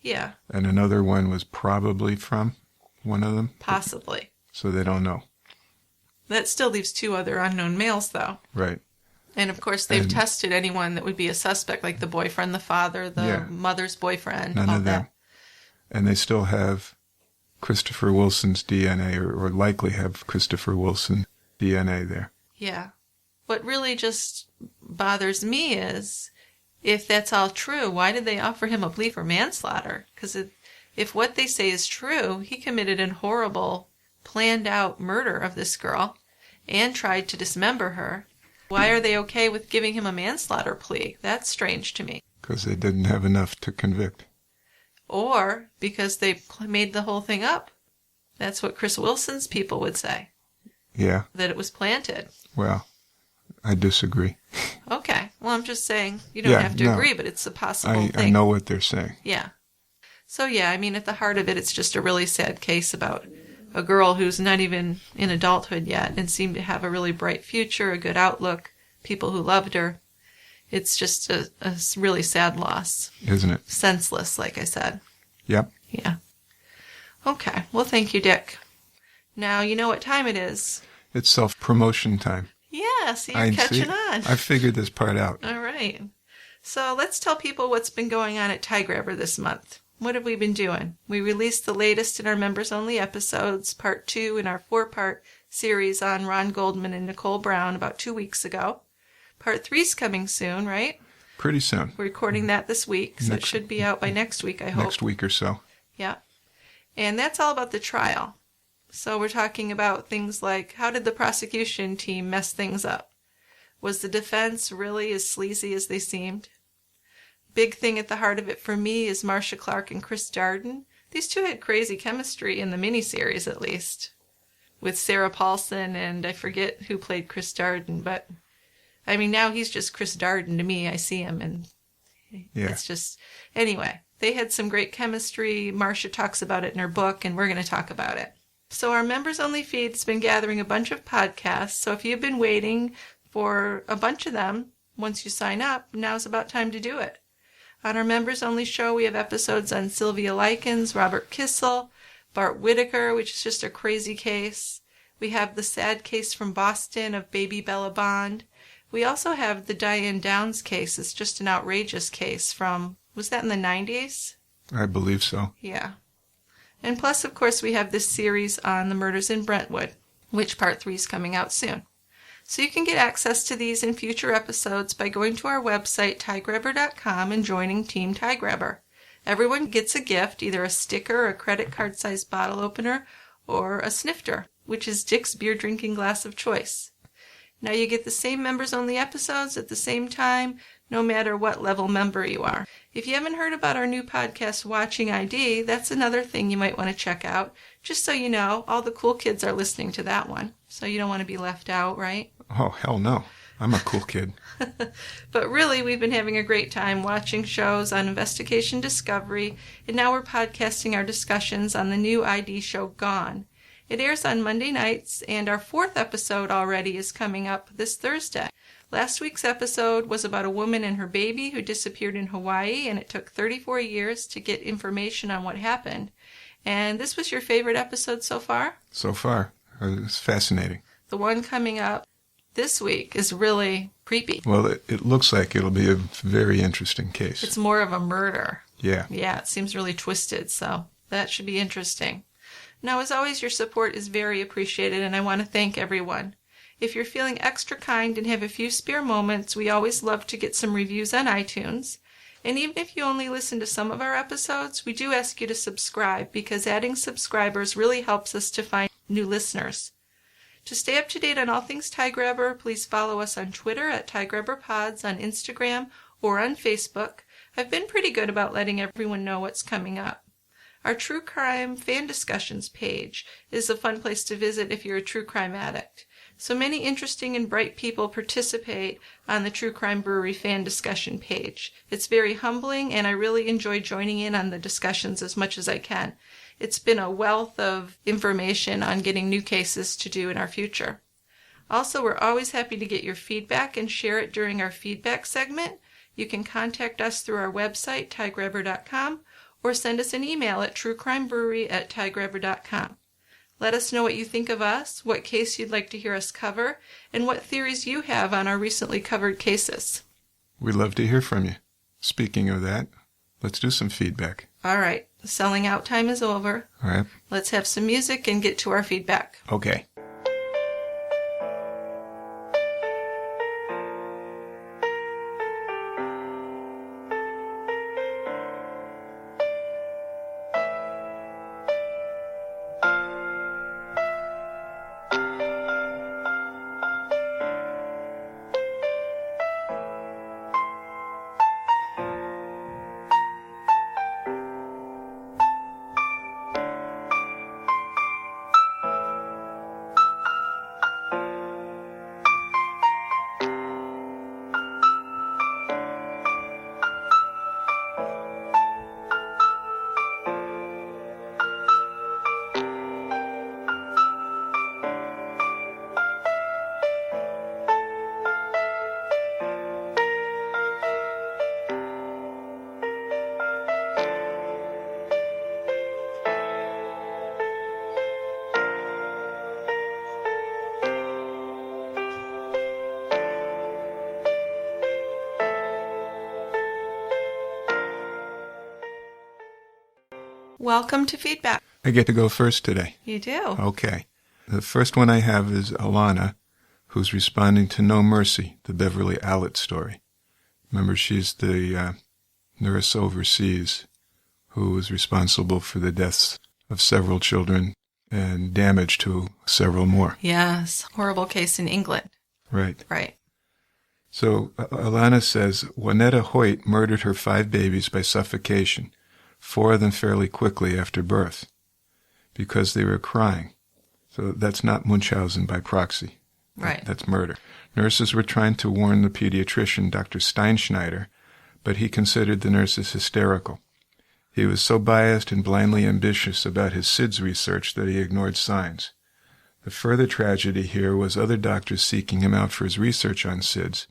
Yeah. And another one was probably from one of them. Possibly. So they don't know. That still leaves 2 other unknown males, though. Right. And, of course, they've tested anyone that would be a suspect, like the boyfriend, the father, the mother's boyfriend. None all of them. That. And they still have Christopher Wilson's DNA, or likely have Christopher Wilson DNA there. Yeah. What really just bothers me is, if that's all true, why did they offer him a plea for manslaughter? Because if what they say is true, he committed a horrible, planned-out murder of this girl, and tried to dismember her. Why are they okay with giving him a manslaughter plea? That's strange to me. Because they didn't have enough to convict. Or because they made the whole thing up. That's what Chris Wilson's people would say. Yeah. That it was planted. Well, I disagree. Okay. Well, I'm just saying, you don't have to agree, but it's a possible thing. I know what they're saying. Yeah. So, yeah, I mean, at the heart of it, it's just a really sad case about a girl who's not even in adulthood yet and seemed to have a really bright future, a good outlook, people who loved her. It's just a really sad loss. Isn't it? Senseless, like I said. Yep. Yeah. Okay. Well, thank you, Dick. Now you know what time it is. It's self-promotion time. Yeah, so you're catching on. I figured this part out. All right. So let's tell people what's been going on at Tie Grabber this month. What have we been doing? We released the latest in our members-only episodes, part 2 in our 4-part series on Ron Goldman and Nicole Brown about 2 weeks ago. Part 3's coming soon, right? Pretty soon. We're recording that this week, so it should be out by next week, I hope. Next week or so. Yeah. And that's all about the trial. So we're talking about things like, how did the prosecution team mess things up? Was the defense really as sleazy as they seemed? Big thing at the heart of it for me is Marcia Clark and Chris Darden. These two had crazy chemistry in the miniseries, at least, with Sarah Paulson, and I forget who played Chris Darden, but I mean, now he's just Chris Darden to me. I see him, and it's just... Anyway, they had some great chemistry. Marcia talks about it in her book, and we're going to talk about it. So our members-only feed's been gathering a bunch of podcasts, so if you've been waiting for a bunch of them, once you sign up, now's about time to do it. On our members-only show, we have episodes on Sylvia Likens, Robert Kissel, Bart Whitaker, which is just a crazy case. We have the sad case from Boston of baby Bella Bond. We also have the Diane Downs case. It's just an outrageous case from, was that in the 90s? I believe so. Yeah. And plus, of course, we have this series on the murders in Brentwood, which part 3 is coming out soon. So you can get access to these in future episodes by going to our website, tiegrabber.com, and joining Team Tie Grabber. Everyone gets a gift, either a sticker, a credit card-sized bottle opener, or a snifter, which is Dick's beer drinking glass of choice. Now you get the same members-only episodes at the same time, no matter what level member you are. If you haven't heard about our new podcast, Watching ID, that's another thing you might want to check out. Just so you know, all the cool kids are listening to that one, so you don't want to be left out, right? Oh, hell no. I'm a cool kid. But really, we've been having a great time watching shows on Investigation Discovery, and now we're podcasting our discussions on the new ID show, Gone. It airs on Monday nights, and our 4th episode already is coming up this Thursday. Last week's episode was about a woman and her baby who disappeared in Hawaii, and it took 34 years to get information on what happened. And this was your favorite episode so far? So far. It's fascinating. The one coming up this week is really creepy. Well, it looks like it'll be a very interesting case. It's more of a murder. Yeah. Yeah, it seems really twisted, so that should be interesting. Now, as always, your support is very appreciated, and I want to thank everyone. If you're feeling extra kind and have a few spare moments, we always love to get some reviews on iTunes. And even if you only listen to some of our episodes, we do ask you to subscribe, because adding subscribers really helps us to find new listeners. To stay up to date on all things Tie Grabber, please follow us on Twitter at TieGrabberPods, on Instagram, or on Facebook. I've been pretty good about letting everyone know what's coming up. Our True Crime Fan Discussions page is a fun place to visit if you're a true crime addict. So many interesting and bright people participate on the True Crime Brewery fan discussion page. It's very humbling, and I really enjoy joining in on the discussions as much as I can. It's been a wealth of information on getting new cases to do in our future. Also, we're always happy to get your feedback and share it during our feedback segment. You can contact us through our website, tiegrabber.com, or send us an email at truecrimebrewery@tiegrabber.com. Let us know what you think of us, what case you'd like to hear us cover, and what theories you have on our recently covered cases. We'd love to hear from you. Speaking of that, let's do some feedback. All right, the selling out time is over. All right. Let's have some music and get to our feedback. Okay. Welcome to Feedback. I get to go first today. You do. Okay. The first one I have is Alana, who's responding to No Mercy, the Beverly Allett story. Remember, she's the nurse overseas who was responsible for the deaths of several children and damage to several more. Yes. Horrible case in England. Right. Right. So Alana says, Juanetta Hoyt murdered her 5 babies by suffocation, 4 of them fairly quickly after birth, because they were crying. So that's not Munchausen by proxy. Right. That's murder. Nurses were trying to warn the pediatrician, Dr. Steinschneider, but he considered the nurses hysterical. He was so biased and blindly ambitious about his SIDS research that he ignored signs. The further tragedy here was other doctors seeking him out for his research on SIDS,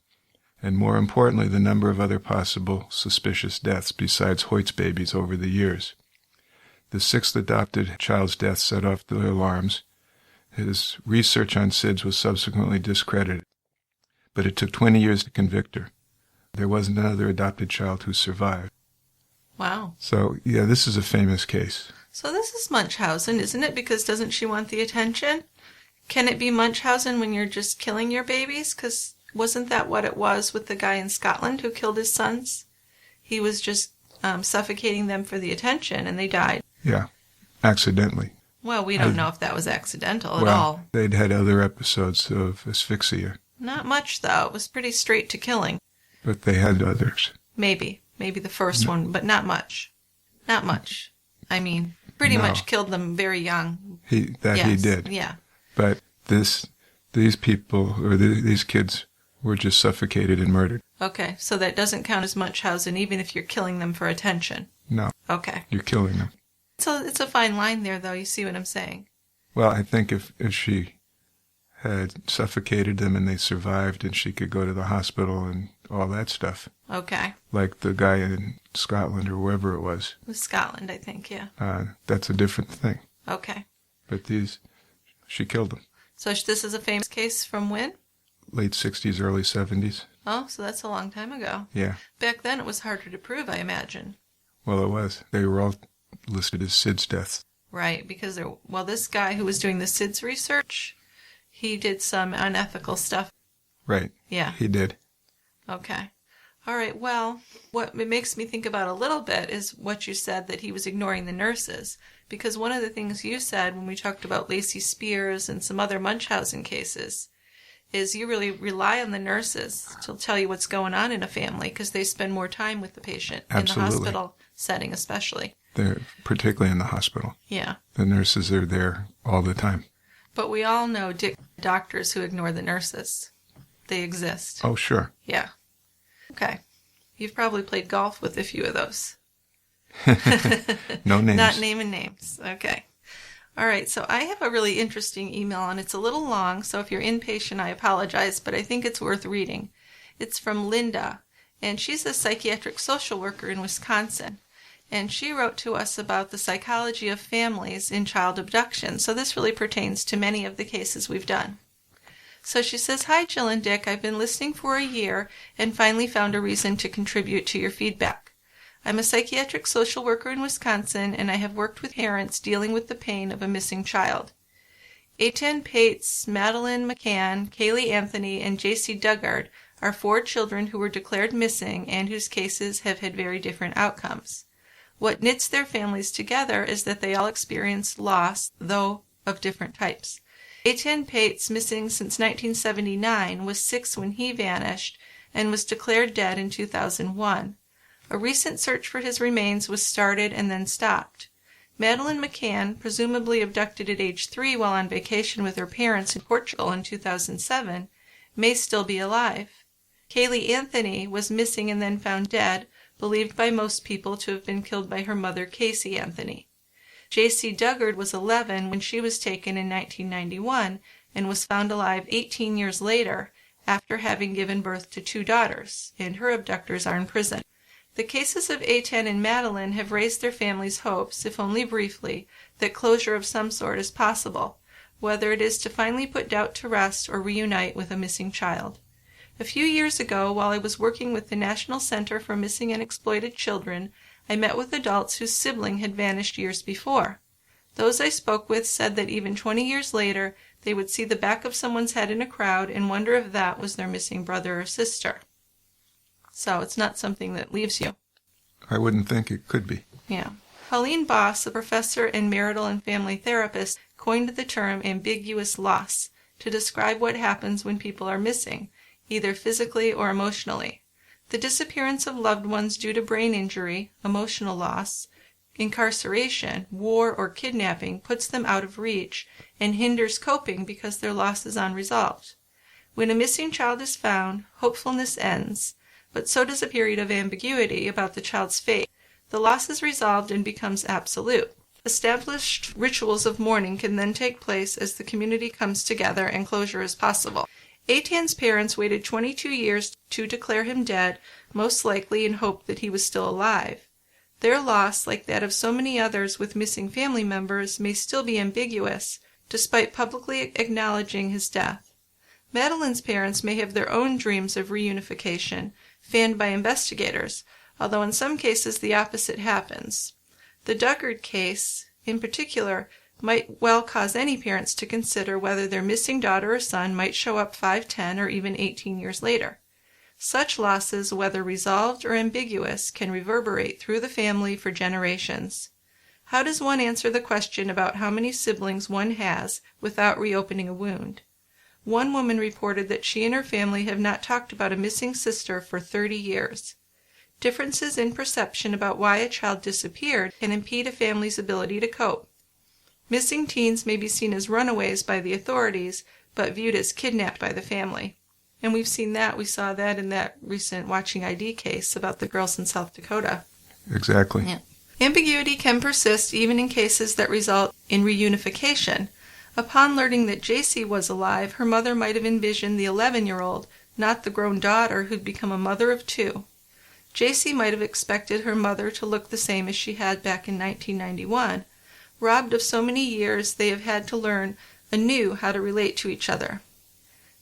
and more importantly, the number of other possible suspicious deaths besides Hoyt's babies over the years. The 6th adopted child's death set off the alarms. His research on SIDS was subsequently discredited, but it took 20 years to convict her. There wasn't another adopted child who survived. Wow. So, yeah, this is a famous case. So this is Munchausen, isn't it? Because doesn't she want the attention? Can it be Munchausen when you're just killing your babies? Because wasn't that what it was with the guy in Scotland who killed his sons? He was just suffocating them for the attention, and they died. Yeah, accidentally. Well, we don't know if that was accidental at all. They'd had other episodes of asphyxia. Not much, though. It was pretty straight to killing. But they had others. Maybe the first one, but not much. Not much. I mean, pretty much killed them very young. He did. Yeah. But these people, or these kids, were just suffocated and murdered. Okay, so that doesn't count as Munchausen, even if you're killing them for attention. No. Okay. You're killing them. So it's a fine line there, though. You see what I'm saying? Well, I think if she had suffocated them and they survived and she could go to the hospital and all that stuff. Okay. Like the guy in Scotland or wherever it was. It was Scotland, I think, yeah. That's a different thing. Okay. But she killed them. So this is a famous case from when? Late 60s, early 70s. Oh, so that's a long time ago. Yeah. Back then it was harder to prove, I imagine. Well, it was. They were all listed as SIDS deaths. Right, because this guy who was doing the SIDS research, he did some unethical stuff. Right. Yeah. He did. Okay. All right, well, what it makes me think about a little bit is what you said, that he was ignoring the nurses. Because one of the things you said when we talked about Lacey Spears and some other Munchausen cases is you really rely on the nurses to tell you what's going on in a family because they spend more time with the patient. Absolutely. In the hospital setting especially. They're particularly in the hospital. Yeah. The nurses are there all the time. But we all know doctors who ignore the nurses. They exist. Oh, sure. Yeah. Okay. You've probably played golf with a few of those. No names. Not naming names. Okay. All right. So I have a really interesting email, and it's a little long, so if you're impatient, I apologize, but I think it's worth reading. It's from Linda, and she's a psychiatric social worker in Wisconsin. And she wrote to us about the psychology of families in child abduction. So this really pertains to many of the cases we've done. So she says, "Hi, Jill and Dick. I've been listening for a year and finally found a reason to contribute to your feedback. I'm a psychiatric social worker in Wisconsin, and I have worked with parents dealing with the pain of a missing child. Etched Pates, Madeline McCann, Kaylee Anthony, and J.C. Duggard are 4 children who were declared missing and whose cases have had very different outcomes. What knits their families together is that they all experienced loss, though of different types. Etched Pates, missing since 1979, was 6 when he vanished and was declared dead in 2001. A recent search for his remains was started and then stopped. Madeline McCann, presumably abducted at age 3 while on vacation with her parents in Portugal in 2007, may still be alive. Kaylee Anthony was missing and then found dead, believed by most people to have been killed by her mother, Casey Anthony. J.C. Duggard was 11 when she was taken in 1991 and was found alive 18 years later after having given birth to 2 daughters, and her abductors are in prison. The cases of Etched and Madeline have raised their families' hopes, if only briefly, that closure of some sort is possible, whether it is to finally put doubt to rest or reunite with a missing child. A few years ago, while I was working with the National Center for Missing and Exploited Children, I met with adults whose sibling had vanished years before. Those I spoke with said that even 20 years later, they would see the back of someone's head in a crowd and wonder if that was their missing brother or sister. So it's not something that leaves you. I wouldn't think it could be. Yeah. Pauline Boss, a professor and marital and family therapist, coined the term ambiguous loss to describe what happens when people are missing, either physically or emotionally. The disappearance of loved ones due to brain injury, emotional loss, incarceration, war, or kidnapping puts them out of reach and hinders coping because their loss is unresolved. When a missing child is found, hopefulness ends, but so does a period of ambiguity about the child's fate. The loss is resolved and becomes absolute. Established rituals of mourning can then take place as the community comes together and closure is possible. Eitan's parents waited 22 years to declare him dead, most likely in hope that he was still alive. Their loss, like that of so many others with missing family members, may still be ambiguous, despite publicly acknowledging his death. Madeline's parents may have their own dreams of reunification, fanned by investigators, although in some cases the opposite happens. The Duggard case, in particular, might well cause any parents to consider whether their missing daughter or son might show up 5, 10, or even 18 years later. Such losses, whether resolved or ambiguous, can reverberate through the family for generations. How does one answer the question about how many siblings one has without reopening a wound? One woman reported that she and her family have not talked about a missing sister for 30 years. Differences in perception about why a child disappeared can impede a family's ability to cope. Missing teens may be seen as runaways by the authorities, but viewed as kidnapped by the family. And we've seen that. We saw that in that recent Watching ID case about the girls in South Dakota. Exactly. Yeah. Ambiguity can persist even in cases that result in reunification. Upon learning that JC was alive, her mother might have envisioned the 11-year-old, not the grown daughter who'd become a mother of 2. JC might have expected her mother to look the same as she had back in 1991. Robbed of so many years, they have had to learn anew how to relate to each other.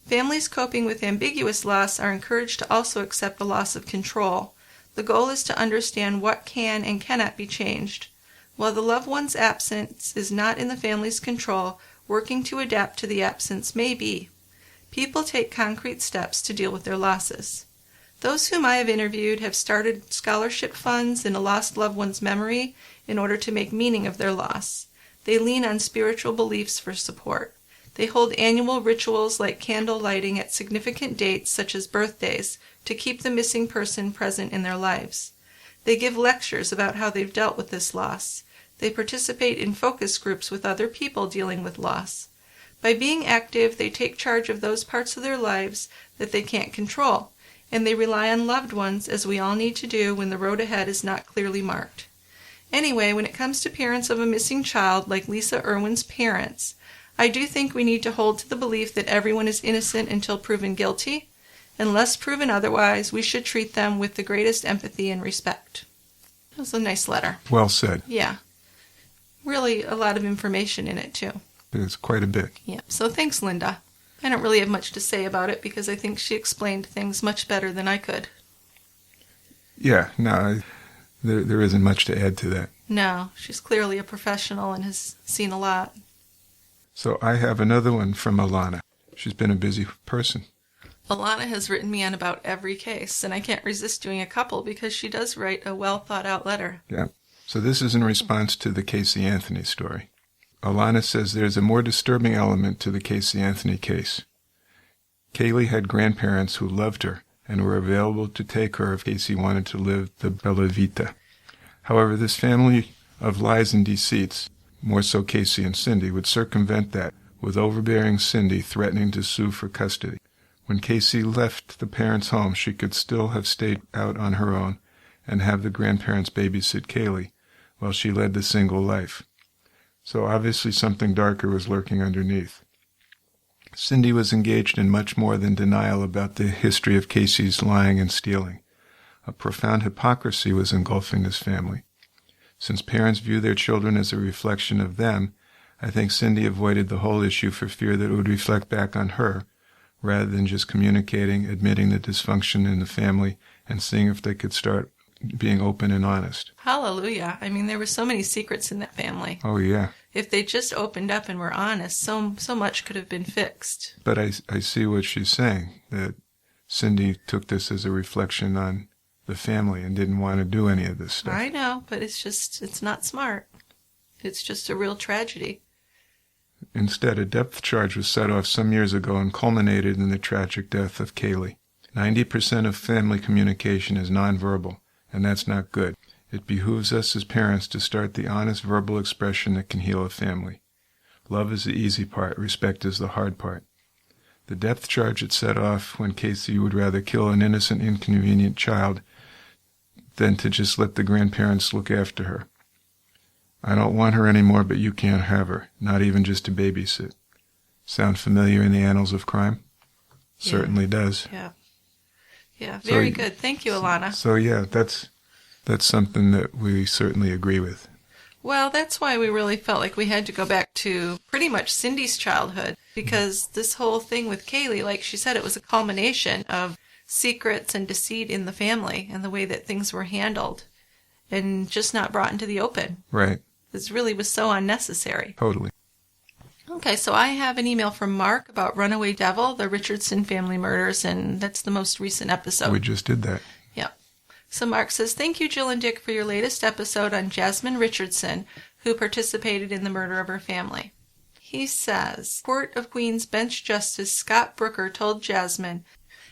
Families coping with ambiguous loss are encouraged to also accept a loss of control. The goal is to understand what can and cannot be changed. While the loved one's absence is not in the family's control, working to adapt to the absence may be. People take concrete steps to deal with their losses. Those whom I have interviewed have started scholarship funds in a lost loved one's memory in order to make meaning of their loss. They lean on spiritual beliefs for support. They hold annual rituals like candle lighting at significant dates such as birthdays to keep the missing person present in their lives. They give lectures about how they've dealt with this loss. They participate in focus groups with other people dealing with loss. By being active, they take charge of those parts of their lives that they can't control, and they rely on loved ones, as we all need to do when the road ahead is not clearly marked. Anyway, when it comes to parents of a missing child like Lisa Irwin's parents, I do think we need to hold to the belief that everyone is innocent until proven guilty. Unless proven otherwise, we should treat them with the greatest empathy and respect. That was a nice letter. Well said. Yeah. Really a lot of information in it, too. It's quite a bit. Yeah. So thanks, Linda. I don't really have much to say about it because I think she explained things much better than I could. Yeah, no, there isn't much to add to that. No, she's clearly a professional and has seen a lot. So I have another one from Alana. She's been a busy person. Alana has written me on about every case, and I can't resist doing a couple because she does write a well-thought-out letter. Yeah. So this is in response to the Casey Anthony story. Alana says there's a more disturbing element to the Casey Anthony case. Kaylee had grandparents who loved her and were available to take her if Casey wanted to live the bella vita. However, this family of lies and deceits, more so Casey and Cindy, would circumvent that, with overbearing Cindy threatening to sue for custody. When Casey left the parents' home, she could still have stayed out on her own and have the grandparents babysit Kaylee while she led the single life. So obviously something darker was lurking underneath. Cindy was engaged in much more than denial about the history of Casey's lying and stealing. A profound hypocrisy was engulfing this family. Since parents view their children as a reflection of them, I think Cindy avoided the whole issue for fear that it would reflect back on her, rather than just communicating, admitting the dysfunction in the family, and seeing if they could start being open and honest. Hallelujah. I mean, there were so many secrets in that family. Oh, yeah. If they just opened up and were honest, so much could have been fixed. But I see what she's saying, that Cindy took this as a reflection on the family and didn't want to do any of this stuff. I know, but it's not smart. It's just a real tragedy. Instead, a depth charge was set off some years ago and culminated in the tragic death of Kaylee. 90% of family communication is nonverbal, and that's not good. It behooves us as parents to start the honest verbal expression that can heal a family. Love is the easy part, respect is the hard part. The depth charge it set off when Casey would rather kill an innocent, inconvenient child than to just let the grandparents look after her. I don't want her anymore, but you can't have her, not even just to babysit. Sound familiar in the annals of crime? Yeah. Certainly does. Yeah, very good. Thank you, Alana. So yeah, that's something that we certainly agree with. Well, that's why we really felt like we had to go back to pretty much Cindy's childhood, because this whole thing with Kaylee, like she said, it was a culmination of secrets and deceit in the family and the way that things were handled and just not brought into the open. Right. This really was so unnecessary. Totally. Okay, so I have an email from Mark about Runaway Devil, the Richardson family murders, and that's the most recent episode. We just did that. Yeah. So Mark says, thank you, Jill and Dick, for your latest episode on Jasmine Richardson, who participated in the murder of her family. He says, Court of Queen's Bench Justice Scott Brooker told Jasmine,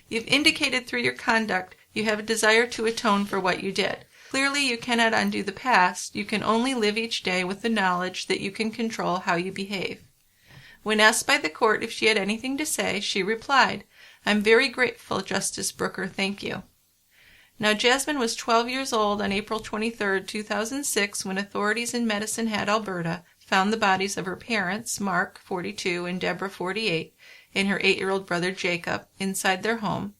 you've indicated through your conduct you have a desire to atone for what you did. Clearly you cannot undo the past. You can only live each day with the knowledge that you can control how you behave. When asked by the court if she had anything to say, she replied, I'm very grateful, Justice Brooker, thank you. Now, Jasmine was 12 years old on April 23, 2006, when authorities in Medicine Hat, Alberta, found the bodies of her parents, Mark, 42, and Deborah, 48, and her 8-year-old brother, Jacob, inside their home.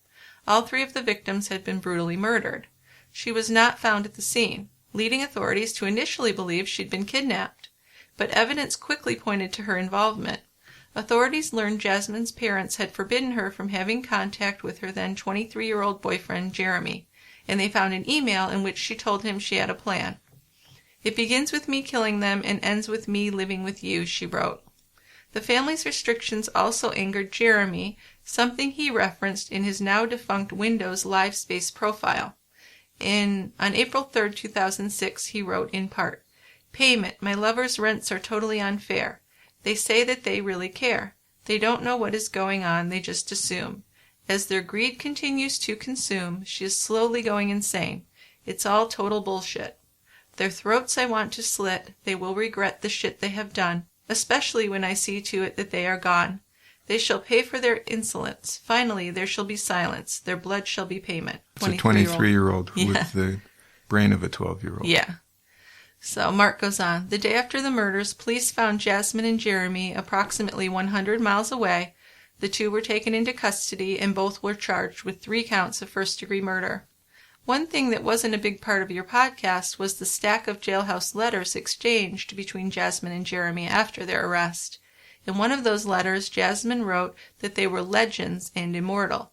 All 3 of the victims had been brutally murdered. She was not found at the scene, leading authorities to initially believe she'd been kidnapped. But evidence quickly pointed to her involvement. Authorities learned Jasmine's parents had forbidden her from having contact with her then 23-year-old boyfriend, Jeremy, and they found an email in which she told him she had a plan. It begins with me killing them and ends with me living with you, she wrote. The family's restrictions also angered Jeremy, something he referenced in his now-defunct Windows Live Space profile. On April 3, 2006, he wrote in part, Payment, my lover's rents are totally unfair. They say that they really care. They don't know what is going on, they just assume. As their greed continues to consume, she is slowly going insane. It's all total bullshit. Their throats I want to slit. They will regret the shit they have done, especially when I see to it that they are gone. They shall pay for their insolence. Finally, there shall be silence. Their blood shall be payment. It's a 23-year-old Yeah. with the brain of a 12-year-old. Yeah. So Mark goes on. The day after the murders, police found Jasmine and Jeremy approximately 100 miles away. The 2 were taken into custody and both were charged with 3 counts of first-degree murder. One thing that wasn't a big part of your podcast was the stack of jailhouse letters exchanged between Jasmine and Jeremy after their arrest. In one of those letters, Jasmine wrote that they were legends and immortal.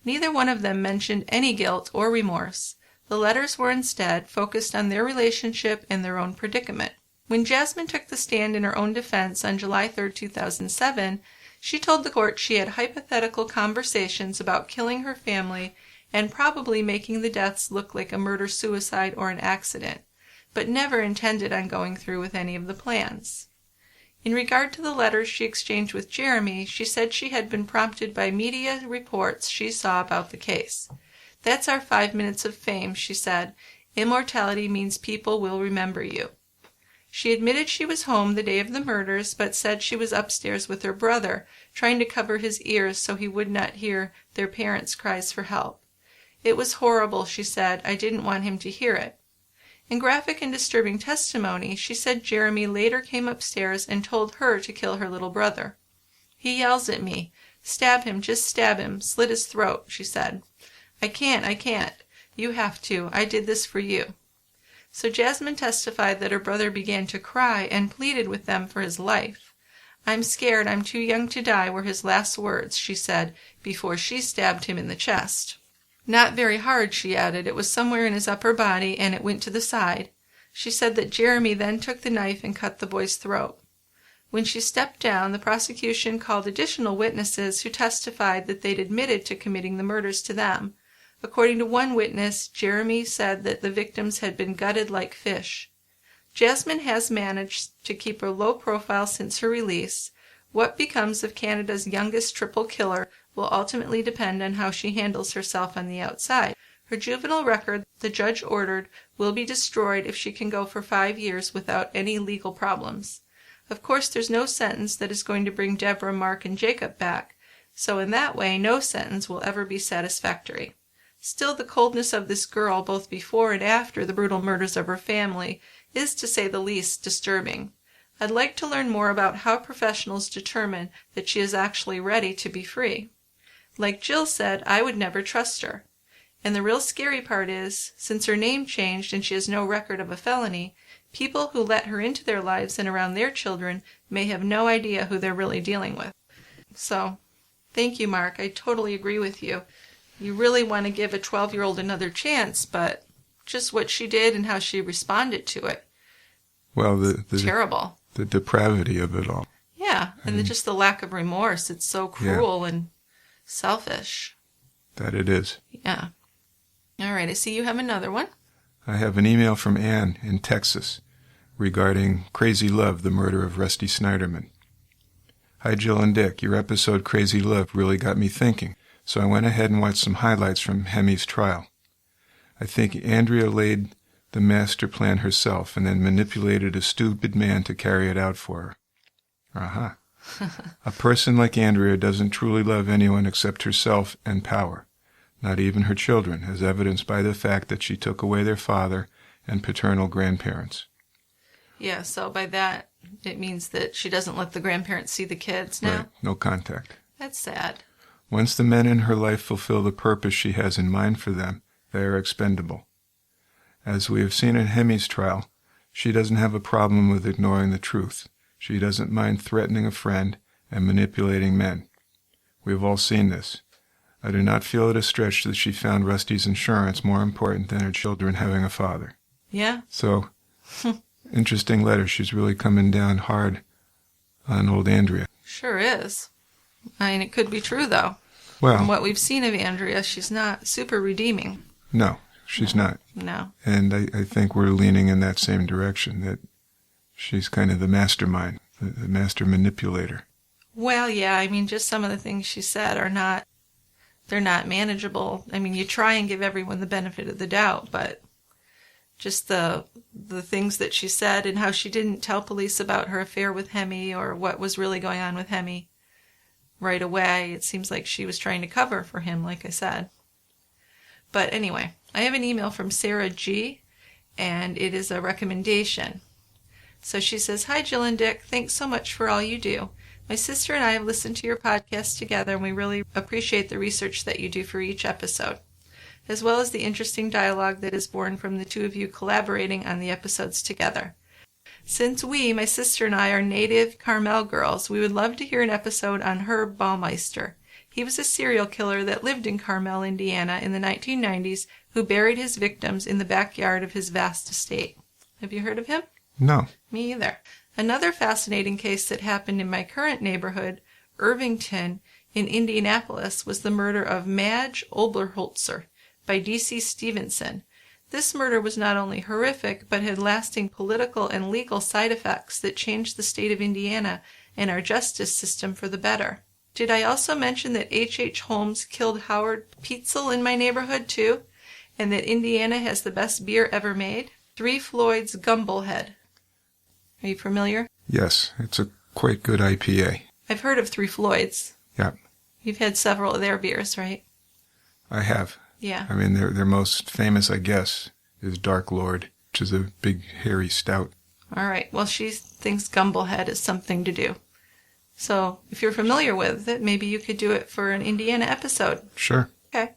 Neither one of them mentioned any guilt or remorse. The letters were instead focused on their relationship and their own predicament. When Jasmine took the stand in her own defense on July 3, 2007, she told the court she had hypothetical conversations about killing her family and probably making the deaths look like a murder-suicide or an accident, but never intended on going through with any of the plans. In regard to the letters she exchanged with Jeremy, she said she had been prompted by media reports she saw about the case. That's our 5 minutes of fame, she said. Immortality means people will remember you. She admitted she was home the day of the murders, but said she was upstairs with her brother, trying to cover his ears so he would not hear their parents' cries for help. It was horrible, she said. I didn't want him to hear it. In graphic and disturbing testimony, she said Jeremy later came upstairs and told her to kill her little brother. He yells at me. Stab him, just stab him, slit his throat, she said. I can't. You have to. I did this for you. So Jasmine testified that her brother began to cry and pleaded with them for his life. I'm scared, I'm too young to die were his last words, she said, before she stabbed him in the chest. Not very hard, she added. It was somewhere in his upper body, and it went to the side. She said that Jeremy then took the knife and cut the boy's throat. When she stepped down, the prosecution called additional witnesses who testified that they'd admitted to committing the murders to them. According to one witness, Jeremy said that the victims had been gutted like fish. Jasmine has managed to keep a low profile since her release. What becomes of Canada's youngest triple killer will ultimately depend on how she handles herself on the outside. Her juvenile record, the judge ordered, will be destroyed if she can go for 5 years without any legal problems. Of course, there's no sentence that is going to bring Deborah, Mark, and Jacob back, so in that way, no sentence will ever be satisfactory. Still, the coldness of this girl, both before and after the brutal murders of her family, is, to say the least, disturbing. I'd like to learn more about how professionals determine that she is actually ready to be free. Like Jill said, I would never trust her. And the real scary part is, since her name changed and she has no record of a felony, people who let her into their lives and around their children may have no idea who they're really dealing with. So, thank you, Mark. I totally agree with you. You really want to give a 12-year-old another chance, but just what she did and how she responded to it. Well, terrible. The depravity of it all. Yeah, and just the lack of remorse. It's so cruel and selfish. That it is. Yeah. All right, I see you have another one. I have an email from Ann in Texas regarding Crazy Love, the murder of Rusty Snyderman. Hi, Jill and Dick. Your episode Crazy Love really got me thinking, so I went ahead and watched some highlights from Hemi's trial. I think Andrea laid the master plan herself and then manipulated a stupid man to carry it out for her. Aha. A person like Andrea doesn't truly love anyone except herself and power, not even her children, as evidenced by the fact that she took away their father and paternal grandparents. Yeah, so by that, it means that she doesn't let the grandparents see the kids now? Right. No contact. That's sad. Once the men in her life fulfill the purpose she has in mind for them, they are expendable. As we have seen in Hemi's trial, she doesn't have a problem with ignoring the truth. She doesn't mind threatening a friend and manipulating men. We have all seen this. I do not feel it a stretch that she found Rusty's insurance more important than her children having a father. Yeah. So, interesting letter. She's really coming down hard on old Andrea. Sure is. I mean, it could be true, though. Well, from what we've seen of Andrea, she's not super redeeming. No, she's not. No. And I think we're leaning in that same direction, that she's kind of the mastermind, the master manipulator. Well, yeah, I mean, just some of the things she said they're not manageable. I mean, you try and give everyone the benefit of the doubt, but just the things that she said and how she didn't tell police about her affair with Hemi or what was really going on with Hemi right away. It seems like she was trying to cover for him, like I said. But anyway, I have an email from Sarah G., and it is a recommendation. So she says, Hi, Jill and Dick. Thanks so much for all you do. My sister and I have listened to your podcast together, and we really appreciate the research that you do for each episode, as well as the interesting dialogue that is born from the two of you collaborating on the episodes together. Since my sister and I, are native Carmel girls, we would love to hear an episode on Herb Baumeister. He was a serial killer that lived in Carmel, Indiana in the 1990s, who buried his victims in the backyard of his vast estate. Have you heard of him? No. Me either. Another fascinating case that happened in my current neighborhood, Irvington, in Indianapolis, was the murder of Madge Oberholzer by D.C. Stevenson. This murder was not only horrific, but had lasting political and legal side effects that changed the state of Indiana and our justice system for the better. Did I also mention that H.H. Holmes killed Howard Pietzel in my neighborhood, too? And that Indiana has the best beer ever made? Three Floyd's Gumblehead. Are you familiar? Yes, it's a quite good IPA. I've heard of Three Floyd's. Yeah. You've had several of their beers, right? I have. Yeah. I mean, their most famous, I guess, is Dark Lord, which is a big, hairy stout. All right. Well, she thinks Gumblehead is something to do. So if you're familiar with it, maybe you could do it for an Indiana episode. Sure. Okay.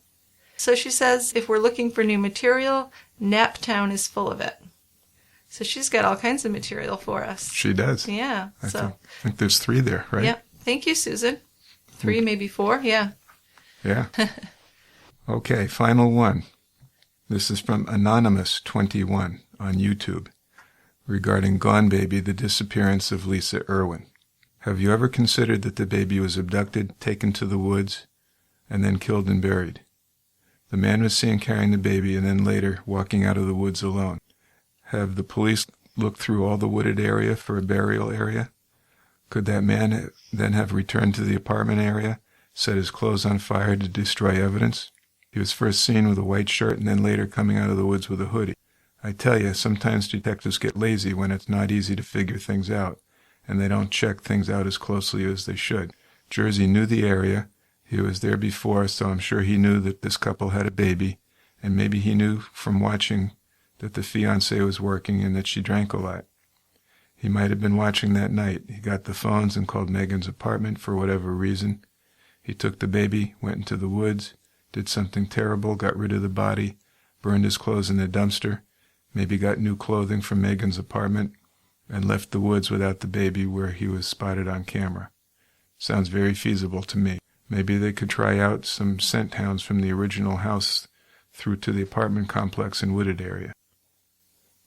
So she says, if we're looking for new material, Naptown is full of it. So she's got all kinds of material for us. She does. Yeah. I think there's 3 there, right? Yeah. Thank you, Susan. 3, maybe 4. Yeah. Yeah. Okay, final one. This is from Anonymous21 on YouTube regarding Gone Baby, the disappearance of Lisa Irwin. Have you ever considered that the baby was abducted, taken to the woods, and then killed and buried? The man was seen carrying the baby and then later walking out of the woods alone. Have the police looked through all the wooded area for a burial area? Could that man then have returned to the apartment area, set his clothes on fire to destroy evidence? He was first seen with a white shirt and then later coming out of the woods with a hoodie. I tell you, sometimes detectives get lazy when it's not easy to figure things out, and they don't check things out as closely as they should. Jersey knew the area. He was there before, so I'm sure he knew that this couple had a baby, and maybe he knew from watching that the fiancée was working and that she drank a lot. He might have been watching that night. He got the phones and called Megan's apartment for whatever reason. He took the baby, went into the woods, did something terrible, got rid of the body, burned his clothes in the dumpster, maybe got new clothing from Megan's apartment, and left the woods without the baby where he was spotted on camera. Sounds very feasible to me. Maybe they could try out some scent hounds from the original house through to the apartment complex in wooded area.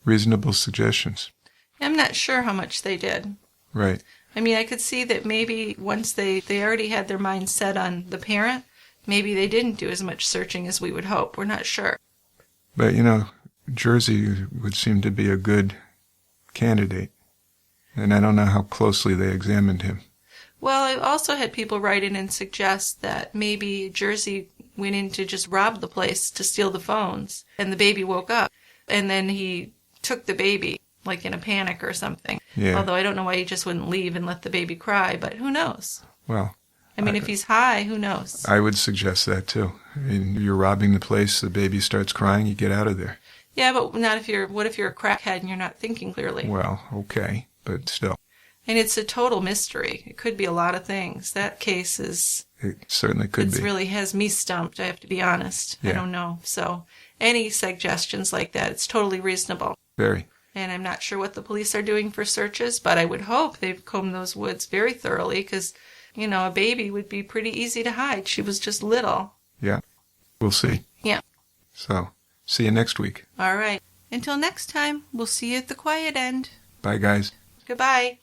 Reasonable suggestions. I'm not sure how much they did. Right. I mean, I could see that maybe once they already had their mind set on the parent, maybe they didn't do as much searching as we would hope. We're not sure. But, Jersey would seem to be a good candidate. And I don't know how closely they examined him. Well, I've also had people write in and suggest that maybe Jersey went in to just rob the place to steal the phones, and the baby woke up, and then he took the baby, like in a panic or something. Yeah. Although I don't know why he just wouldn't leave and let the baby cry, but who knows? Well, I mean, if he's high, who knows? I would suggest that too. I mean, you're robbing the place, the baby starts crying, you get out of there. Yeah, but not if you're, what if you're a crackhead and you're not thinking clearly? Well, okay, but still. And it's a total mystery. It could be a lot of things. That case is... It certainly could be. It really has me stumped, I have to be honest. Yeah. I don't know. So any suggestions like that, it's totally reasonable. Very. And I'm not sure what the police are doing for searches, but I would hope they've combed those woods very thoroughly because, a baby would be pretty easy to hide. She was just little. Yeah. We'll see. Yeah. So, see you next week. All right. Until next time, we'll see you at the quiet end. Bye, guys. Goodbye.